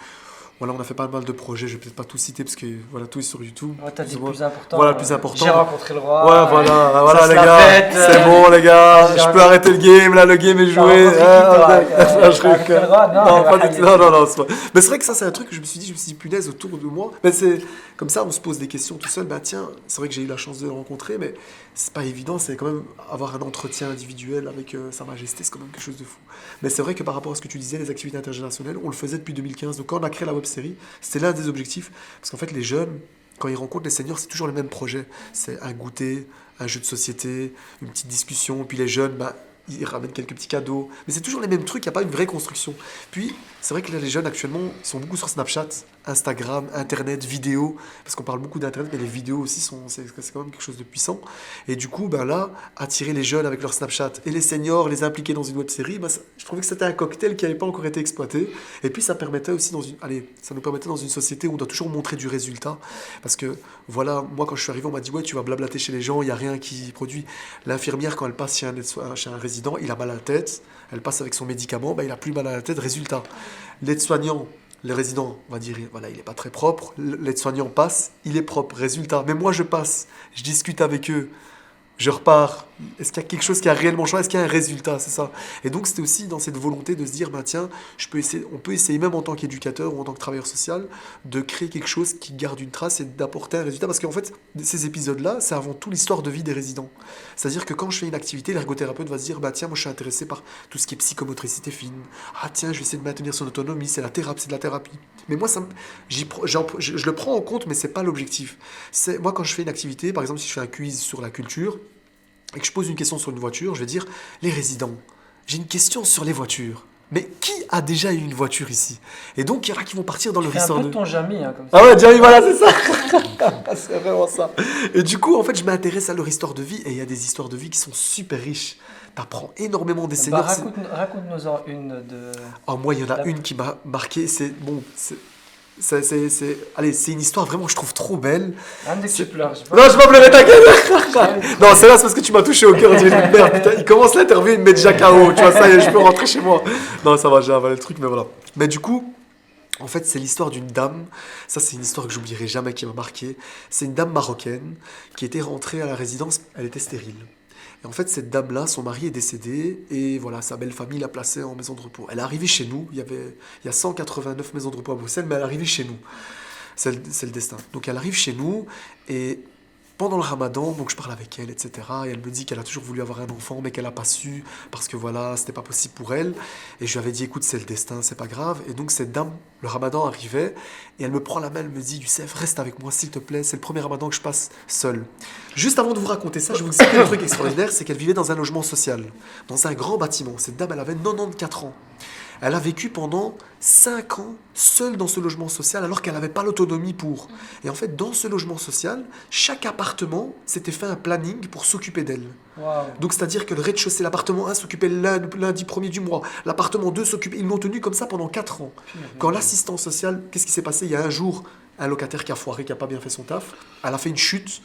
voilà, on a fait pas mal de projets. Je vais peut-être pas tout citer, parce que voilà, tout est sur YouTube. Ouais, t'as dit Plus ou le moins. plus important. Voilà, le plus important. J'ai rencontré le roi. Ouais, voilà, ça les se la gars. fête, C'est bon, les gars. j'ai Je peux rencontré- arrêter le game, là, le game est T'as joué. rencontré qui, Ah, toi, ouais. avec, Ah, je t'as rencontré le roi? Non, Non, pas avec du tout. Hamid. Non, c'est pas. Mais c'est vrai que ça, c'est un truc que je me suis dit, punaise, autour de moi. Mais c'est comme ça, on se pose des questions tout seul. Ben tiens, c'est vrai que j'ai eu la chance de le rencontrer, mais c'est pas évident. C'est quand même avoir un entretien individuel avec Sa Majesté, c'est quand même quelque chose de fou. Mais c'est vrai que par rapport à ce que tu disais, les activités intergénérationnelles, on le faisait depuis 2015. Donc quand on a créé la web série, c'était l'un des objectifs. Parce qu'en fait, les jeunes, quand ils rencontrent les seniors, c'est toujours les mêmes projets. C'est un goûter, un jeu de société, une petite discussion. Puis les jeunes, bah, ils ramènent quelques petits cadeaux. Mais c'est toujours les mêmes trucs, il n'y a pas une vraie construction. Puis, c'est vrai que là, les jeunes actuellement, ils sont beaucoup sur Snapchat, Instagram, Internet, vidéo. Parce qu'on parle beaucoup d'Internet, mais les vidéos aussi, c'est quand même quelque chose de puissant. Et du coup, ben là, attirer les jeunes avec leur Snapchat et les seniors, les impliquer dans une web série, ben, je trouvais que c'était un cocktail qui n'avait pas encore été exploité. Et puis, ça permettait aussi ça nous permettait dans une société où on doit toujours montrer du résultat. Parce que, voilà, moi, quand je suis arrivé, on m'a dit, ouais, tu vas blablater chez les gens, il n'y a rien qui produit. L'infirmière, quand elle passe chez un résident, il a mal à la tête, elle passe avec son médicament, ben, il a plus mal à la tête, résultat. L'aide-soignant, le résident, on va dire, voilà, il n'est pas très propre. L'aide-soignant passe, il est propre. Résultat. Mais moi, je passe, je discute avec eux, je repars. Est-ce qu'il y a quelque chose qui a réellement changé? Est-ce qu'il y a un résultat? C'est ça. Et donc, c'était aussi dans cette volonté de se dire, bah, tiens, on peut essayer, même en tant qu'éducateur ou en tant que travailleur social, de créer quelque chose qui garde une trace et d'apporter un résultat. Parce qu'en fait, ces épisodes-là, c'est avant tout l'histoire de vie des résidents. C'est-à-dire que quand je fais une activité, l'ergothérapeute va se dire, bah, tiens, moi, je suis intéressé par tout ce qui est psychomotricité fine. Ah, tiens, je vais essayer de maintenir son autonomie, c'est de la thérapie. Mais moi, je le prends en compte, mais c'est pas l'objectif. Moi, quand je fais une activité, par exemple, si je fais un quiz sur la culture, et que je pose une question sur une voiture, je vais dire, les résidents, j'ai une question sur les voitures. Mais qui a déjà eu une voiture ici? Et donc, il y en a qui vont partir dans le C'est un ressort peu de... ton Jamy, hein, comme ça. Ah ouais, Jerry, voilà, c'est ça. C'est vraiment ça. Et du coup, en fait, je m'intéresse à leur histoire de vie, et il y a des histoires de vie qui sont super riches. T'apprends énormément des Bah, seniors. raconte-nous-en une de... Ah, moi, il y en a une qui m'a marqué, allez, c'est une histoire vraiment que je trouve trop belle. Un dès que tu pleures. Non, je vais pas pleurer, t'inquiète. Non, celle-là, c'est parce que tu m'as touché au cœur. Je dis, merde, putain, il commence l'interview, il me met déjà KO. Tu vois, ça y est, je peux rentrer chez moi. Non, ça va, j'ai avalé le truc, mais voilà. Mais du coup, en fait, c'est l'histoire d'une dame. Ça, c'est une histoire que j'oublierai jamais, qui m'a marqué. C'est une dame marocaine qui était rentrée à la résidence. Elle était stérile. Et en fait, cette dame-là, son mari est décédé. Et voilà, sa belle famille l'a placée en maison de repos. Elle est arrivée chez nous. Il y a 189 maisons de repos à Bruxelles, mais elle est arrivée chez nous. C'est le destin. Donc elle arrive chez nous et pendant le ramadan, donc je parle avec elle, etc. Et elle me dit qu'elle a toujours voulu avoir un enfant, mais qu'elle n'a pas su parce que voilà, c'était pas possible pour elle. Et je lui avais dit, écoute, c'est le destin, c'est pas grave. Et donc cette dame, le ramadan arrivait et elle me prend la main, elle me dit, Youssef, reste avec moi s'il te plaît, c'est le premier ramadan que je passe seul. Juste avant de vous raconter ça, je vais vous expliquer un truc extraordinaire, c'est qu'elle vivait dans un logement social, dans un grand bâtiment. Cette dame, elle avait 94 ans. Elle a vécu pendant 5 ans seule dans ce logement social alors qu'elle n'avait pas l'autonomie pour. Et en fait, dans ce logement social, chaque appartement s'était fait un planning pour s'occuper d'elle. Waouh. Donc c'est-à-dire que le rez-de-chaussée, l'appartement 1 s'occupait lundi premier du mois, l'appartement 2 s'occupait... Ils l'ont tenu comme ça pendant 4 ans. Quand l'assistance sociale, qu'est-ce qui s'est passé? Il y a un jour, un locataire qui a foiré, qui n'a pas bien fait son taf, elle a fait une chute.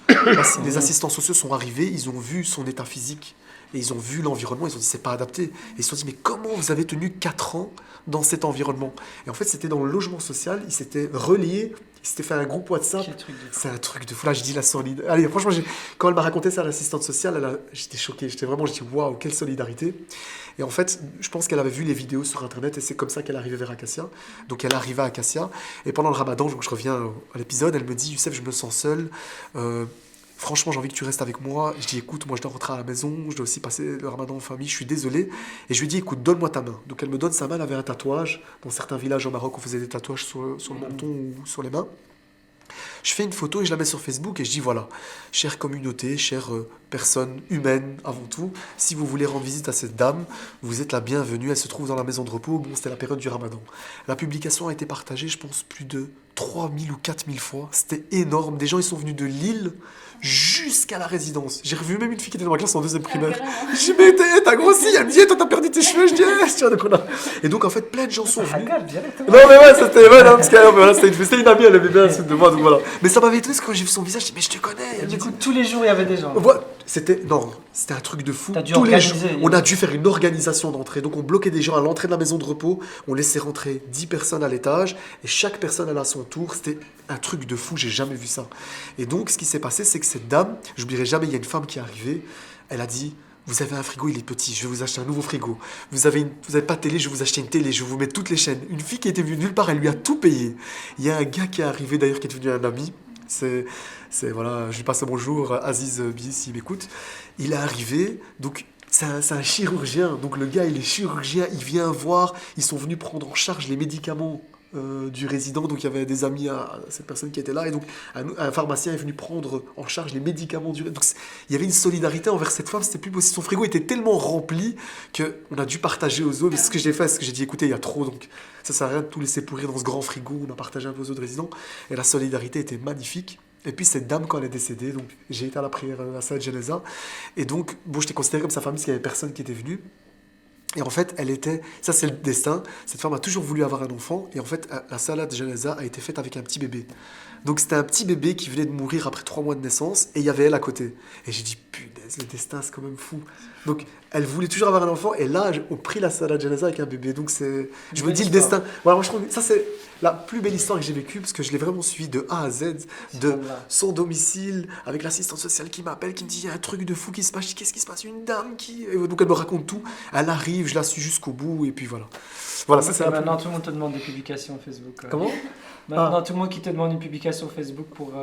Les assistants sociaux sont arrivés, ils ont vu son état physique. Et ils ont vu l'environnement, ils ont dit c'est pas adapté. Et ils se sont dit mais comment vous avez tenu 4 ans dans cet environnement? Et en fait c'était dans le logement social, ils s'étaient reliés, ils s'étaient fait un groupe WhatsApp. Quel truc de fou. C'est un truc de fou. Là je dis la solidarité. Allez franchement quand elle m'a raconté ça à l'assistante sociale, j'étais choqué, je dis waouh quelle solidarité. Et en fait je pense qu'elle avait vu les vidéos sur internet et c'est comme ça qu'elle arrivait vers Acacia. Donc elle arrivait à Acacia et pendant le ramadan, donc je reviens à l'épisode, elle me dit Youssef je me sens seule. Franchement, j'ai envie que tu restes avec moi. Je dis, écoute, moi je dois rentrer à la maison, je dois aussi passer le ramadan en famille, je suis désolé. Et je lui dis, écoute, donne-moi ta main. Donc elle me donne sa main, elle avait un tatouage. Dans certains villages au Maroc, on faisait des tatouages sur le menton ou sur les mains. Je fais une photo et je la mets sur Facebook et je dis, voilà, chère communauté, chère personne humaine avant tout, si vous voulez rendre visite à cette dame, vous êtes la bienvenue, elle se trouve dans la maison de repos. Bon, c'était la période du ramadan. La publication a été partagée, je pense, plus de 3000 ou 4000 fois. C'était énorme. Des gens, ils sont venus de Lille jusqu'à la résidence. J'ai revu même une fille qui était dans ma classe en 2e primaire. J'ai dit, mais t'as grossi. Elle me dit, toi, t'as perdu tes cheveux. Je dis, tiens, donc on a... Et donc, en fait, plein de gens sont venus. Directement. Non, mais ouais, c'était ouais, non, parce que voilà, c'était une amie, elle aimait bien la suite de moi, donc voilà. Mais ça m'avait étonné parce que quand j'ai vu son visage, je dis, mais je te connais. Elle me Du dit, coup, tous les jours, il y avait des gens. voilà. C'était un truc de fou. T'as dû Tous les jours, organiser. on a dû faire une organisation d'entrée. Donc on bloquait des gens à l'entrée de la maison de repos, on laissait rentrer 10 personnes à l'étage et chaque personne allait à son tour. C'était un truc de fou, j'ai jamais vu ça. Et donc ce qui s'est passé, c'est que cette dame, j'oublierai jamais, il y a une femme qui est arrivée, elle a dit vous avez un frigo, il est petit, je vais vous acheter un nouveau frigo. Vous avez pas de télé, je vais vous acheter une télé, je vais vous mettre toutes les chaînes. Une fille qui était venue nulle part, elle lui a tout payé. Il y a un gars qui est arrivé d'ailleurs qui est devenu un ami. Voilà, je lui passe un bonjour, Aziz Bi, s'il m'écoute. Il est arrivé, donc c'est un chirurgien. Donc le gars, il est chirurgien, il vient voir. Ils sont venus prendre en charge les médicaments du résident. Donc il y avait des amis à cette personne qui était là. Et donc un pharmacien est venu prendre en charge les médicaments du résident. Donc il y avait une solidarité envers cette femme. C'était plus possible. Son frigo était tellement rempli qu'on a dû partager aux autres. Mais c'est ce que j'ai fait, c'est ce que j'ai dit, écoutez, il y a trop. Donc ça sert à rien de tout laisser pourrir dans ce grand frigo. On a partagé un peu aux autres résidents. Et la solidarité était magnifique. Et puis cette dame, quand elle est décédée, donc j'ai été à la prière à Salat Janaza, et donc, bon, j'étais considéré comme sa famille parce qu'il n'y avait personne qui était venu. Et en fait, ça c'est le destin, cette femme a toujours voulu avoir un enfant, et en fait, la Salat Janaza a été faite avec un petit bébé. Donc c'était un petit bébé qui venait de mourir après 3 mois de naissance, et il y avait elle à côté. Et j'ai dit, punaise, le destin, c'est quand même fou. Donc elle voulait toujours avoir un enfant, et là, on prit la Salat Janaza avec un bébé. Donc je me dis, le destin. Voilà, moi je trouve que ça c'est la plus belle histoire que j'ai vécue, parce que je l'ai vraiment suivi de A à Z, de son domicile, avec l'assistante sociale qui m'appelle, qui me dit, il y a un truc de fou qui se passe. Je dis, qu'est-ce qui se passe? Une dame qui... Et donc elle me raconte tout, elle arrive, je la suis jusqu'au bout, et puis voilà. Voilà, ça c'est Maintenant, tout le monde te demande des publications Facebook. Comment? Maintenant, tout le monde qui te demande une publication Facebook pour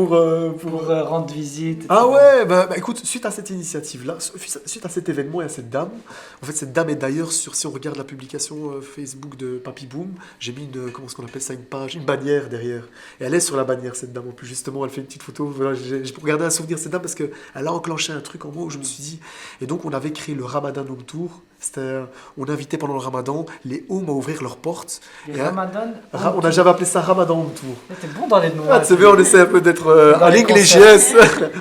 rendre visite. Etc. Ah ouais, bah écoute, suite à cette initiative-là, suite à cet événement et à cette dame, en fait cette dame est d'ailleurs si on regarde la publication Facebook de Papy Boom, j'ai mis comment est-ce qu'on appelle ça, une page, une bannière derrière. Et elle est sur la bannière cette dame en plus, justement, elle fait une petite photo, voilà, j'ai regardé un souvenir de cette dame parce qu'elle a enclenché un truc en moi où je me suis dit, et donc on avait créé le Ramadan Home Tour. On invitait pendant le Ramadan les homes à ouvrir leurs portes. Ramadan. J'avais appelé ça Ramadan Home Tour. T'es bon dans les noms. C'est bien, on essaie un peu d'être à l'English, yes.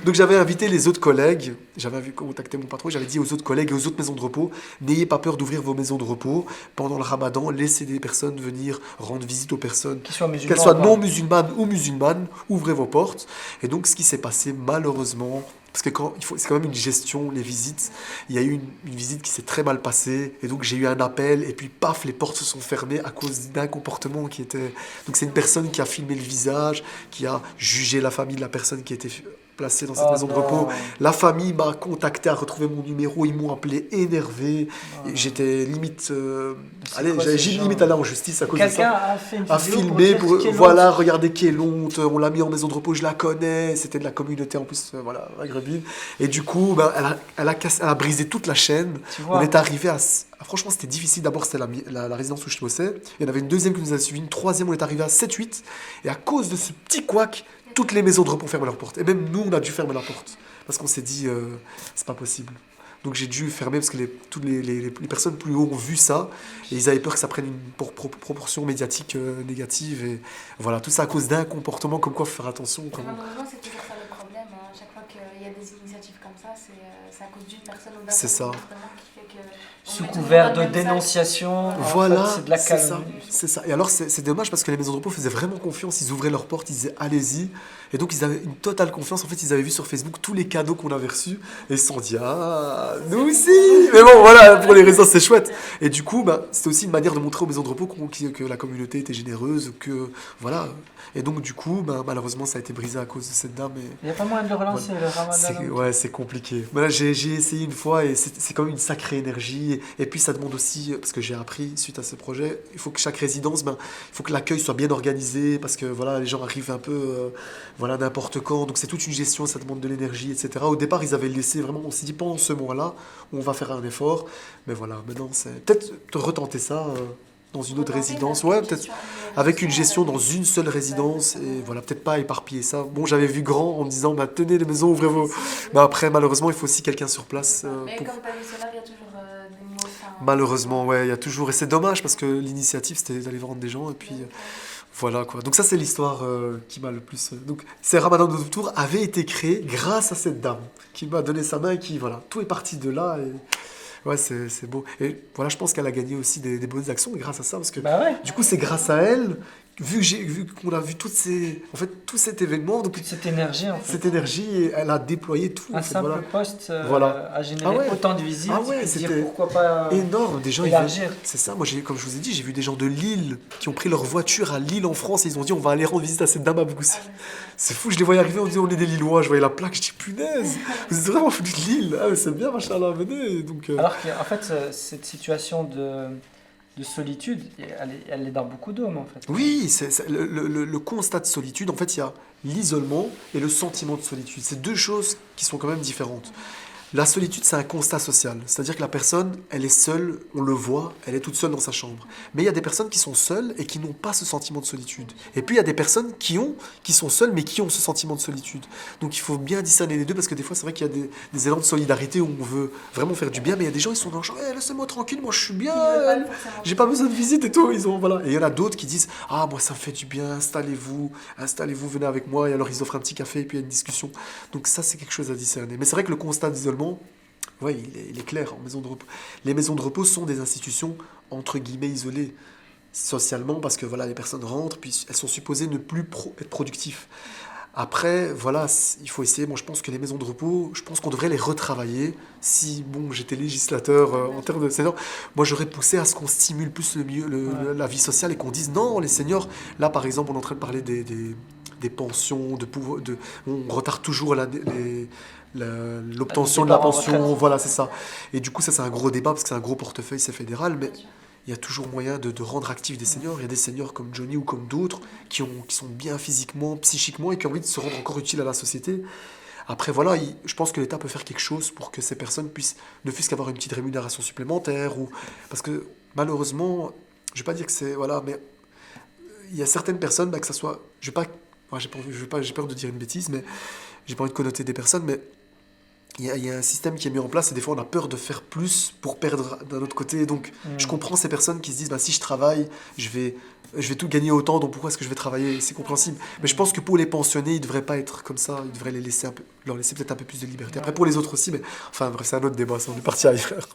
Donc j'avais invité les autres collègues, j'avais contacté mon patron, j'avais dit aux autres collègues et aux autres maisons de repos, n'ayez pas peur d'ouvrir vos maisons de repos pendant le Ramadan, laissez des personnes venir rendre visite aux personnes, qu'elles soient non musulmanes ou musulmanes, ouvrez vos portes. Et donc ce qui s'est passé malheureusement, parce que c'est quand même une gestion, les visites. Il y a eu une visite qui s'est très mal passée, et donc j'ai eu un appel, et puis paf, les portes se sont fermées à cause d'un comportement qui était... Donc c'est une personne qui a filmé le visage, qui a jugé la famille de la personne qui était placé dans cette Oh maison de repos. non. La famille m'a contacté, a retrouvé mon numéro, ils m'ont appelé énervé. Et j'étais limite, C'est quoi j'ai ces gens? limite allé en justice à cause de Quelqu'un ça. a fait une A vidéo filmé pour pour, dire quelle voilà, honte. regardez quelle honte, on l'a mis en maison de repos, je la connais, c'était de la communauté en plus, voilà, maghrébine. Et du coup, ben, elle a brisé toute la chaîne. Tu On vois, est arrivé à. Franchement, c'était difficile. D'abord, c'était la résidence où je bossais. Il y en avait une deuxième qui nous a suivi, une troisième, on est arrivé à 7-8. Et à cause de ce petit couac, toutes les maisons de repos ferment leurs portes. Et même nous, on a dû fermer leurs portes. Parce qu'on s'est dit, c'est pas possible. Donc j'ai dû fermer parce que toutes les personnes plus haut ont vu ça. Et ils avaient peur que ça prenne une proportion médiatique négative. Et voilà, tout ça à cause d'un comportement, comme quoi il faut faire attention. Malheureusement, c'est toujours ça le problème. Hein. Chaque fois qu'il y a des initiatives comme ça, c'est à cause d'une personne ou d'un C'est ça. comportement qui fait que. on sous met toujours couvert dans de le même sac. dénonciation, en Voilà, fait, c'est de la c'est ça, calomnie. c'est ça. Et alors, c'est dommage parce que les maisons de repos faisaient vraiment confiance. Ils ouvraient leurs portes, ils disaient allez-y. Et donc, ils avaient une totale confiance. En fait, ils avaient vu sur Facebook tous les cadeaux qu'on avait reçus. Et ils se sont dit ah, nous aussi. Mais bon, voilà, pour les raisons, c'est chouette. Et du coup, bah, c'était aussi une manière de montrer aux maisons de repos que la communauté était généreuse. Que, voilà. Et donc, du coup, bah, malheureusement, ça a été brisé à cause de cette dame. Il n'y a pas moyen de le relancer, le ramadan. Ouais, c'est compliqué. Mais là, j'ai essayé une fois et c'est quand même une sacrée énergie. Et puis, ça demande aussi, parce que j'ai appris suite à ce projet, il faut que chaque résidence, ben, il faut que l'accueil soit bien organisé parce que voilà, les gens arrivent un peu voilà, n'importe quand. Donc, c'est toute une gestion, ça demande de l'énergie, etc. Au départ, ils avaient laissé vraiment, on s'est dit pendant ce mois-là, on va faire un effort. Mais voilà, maintenant, c'est peut-être de retenter ça dans une autre résidence. Ouais, peut-être avec une gestion dans une seule résidence et voilà, peut-être pas éparpiller ça. Bon, j'avais vu grand en me disant, bah, tenez les maisons, ouvrez vos. Mais après, malheureusement, il faut aussi quelqu'un sur place. Mais Pour... comme tu as vu cela, il y a toujours des mots. Malheureusement, ouais, il y a toujours. Et c'est dommage parce que l'initiative, c'était d'aller vendre des gens et puis voilà quoi. Donc, ça, c'est l'histoire qui m'a le plus. Donc, ces Ramadan de Tour avait été créé grâce à cette dame qui m'a donné sa main et qui, voilà, tout est parti de là. Et... Ouais, c'est beau. Et voilà, je pense qu'elle a gagné aussi des bonnes actions grâce à ça parce que. Bah ouais, Du coup, c'est grâce à elle, vu qu'on a vu tout cet événement, donc toute cette énergie en fait. cette énergie, et elle a déployé tout. Un En fait, simple voilà. post Voilà. a généré Ah ouais. autant de visites. Ah ouais, tu peux te dire c'était pourquoi pas Énorme, des gens, élargir. c'est ça, moi, comme je vous ai dit, j'ai vu des gens de Lille qui ont pris leur voiture à Lille en France et ils ont dit on va aller rendre visite à cette dame à Bougoussi. C'est fou, je les voyais arriver, on disait on est des Lillois, je voyais la plaque, je dis punaise, vous êtes vraiment foutus de Lille, ah mais c'est bien, machallah, venez. Donc, Alors qu'en fait, cette situation de solitude, elle est dans beaucoup d'hommes en fait. Oui, le constat de solitude, en fait, il y a l'isolement et le sentiment de solitude. C'est deux choses qui sont quand même différentes. La solitude, c'est un constat social. C'est-à-dire que la personne, elle est seule, on le voit, elle est toute seule dans sa chambre. Mais il y a des personnes qui sont seules et qui n'ont pas ce sentiment de solitude. Et puis il y a des personnes qui sont seules mais qui ont ce sentiment de solitude. Donc il faut bien discerner les deux parce que des fois, c'est vrai qu'il y a des élans de solidarité où on veut vraiment faire du bien, mais il y a des gens, ils sont dans le genre, hey, laissez-moi tranquille, moi je suis bien, j'ai pas besoin de visite et tout. Voilà. Et il y en a d'autres qui disent, ah, moi ça me fait du bien, installez-vous, venez avec moi. Et alors ils offrent un petit café et puis il y a une discussion. Donc ça, c'est quelque chose à discerner. Mais c'est vrai que le constat d'isolement, ouais, il est clair en maison de repos. Les maisons de repos sont des institutions entre guillemets isolées socialement parce que voilà, les personnes rentrent puis elles sont supposées ne plus être productives. Après, voilà, il faut essayer. Moi, je pense que les maisons de repos, je pense qu'on devrait les retravailler. Si, bon, j'étais législateur en termes de seniors, moi, j'aurais poussé à ce qu'on stimule plus la vie sociale et qu'on dise non, les seniors. Là, par exemple, on est en train de parler des pensions, on retarde toujours l'obtention de la départ en pension, retraite. voilà, c'est ça. Et du coup, ça, c'est un gros débat parce que c'est un gros portefeuille, c'est fédéral, mais il y a toujours moyen de rendre actifs des seniors. Il y a des seniors comme Johnny ou comme d'autres qui sont bien physiquement, psychiquement et qui ont envie de se rendre encore utiles à la société. Après, voilà, je pense que l'État peut faire quelque chose pour que ces personnes puissent ne fût-ce qu'avoir une petite rémunération supplémentaire. Parce que malheureusement, je ne vais pas dire que c'est... Voilà, mais il y a certaines personnes, que ça soit... Je vais pas, moi, j'ai peur de dire une bêtise, mais j'ai pas envie de connoter des personnes, mais il y a un système qui est mis en place et des fois on a peur de faire plus pour perdre d'un autre côté. Donc je comprends ces personnes qui se disent bah, si je travaille, je vais tout gagner autant, donc pourquoi est-ce que je vais travailler? C'est compréhensible. Mais je pense que pour les pensionnés, ils ne devraient pas être comme ça, ils devraient leur laisser peut-être un peu plus de liberté. Après pour les autres aussi, mais enfin bref, c'est un autre débat, ça, on est parti ailleurs.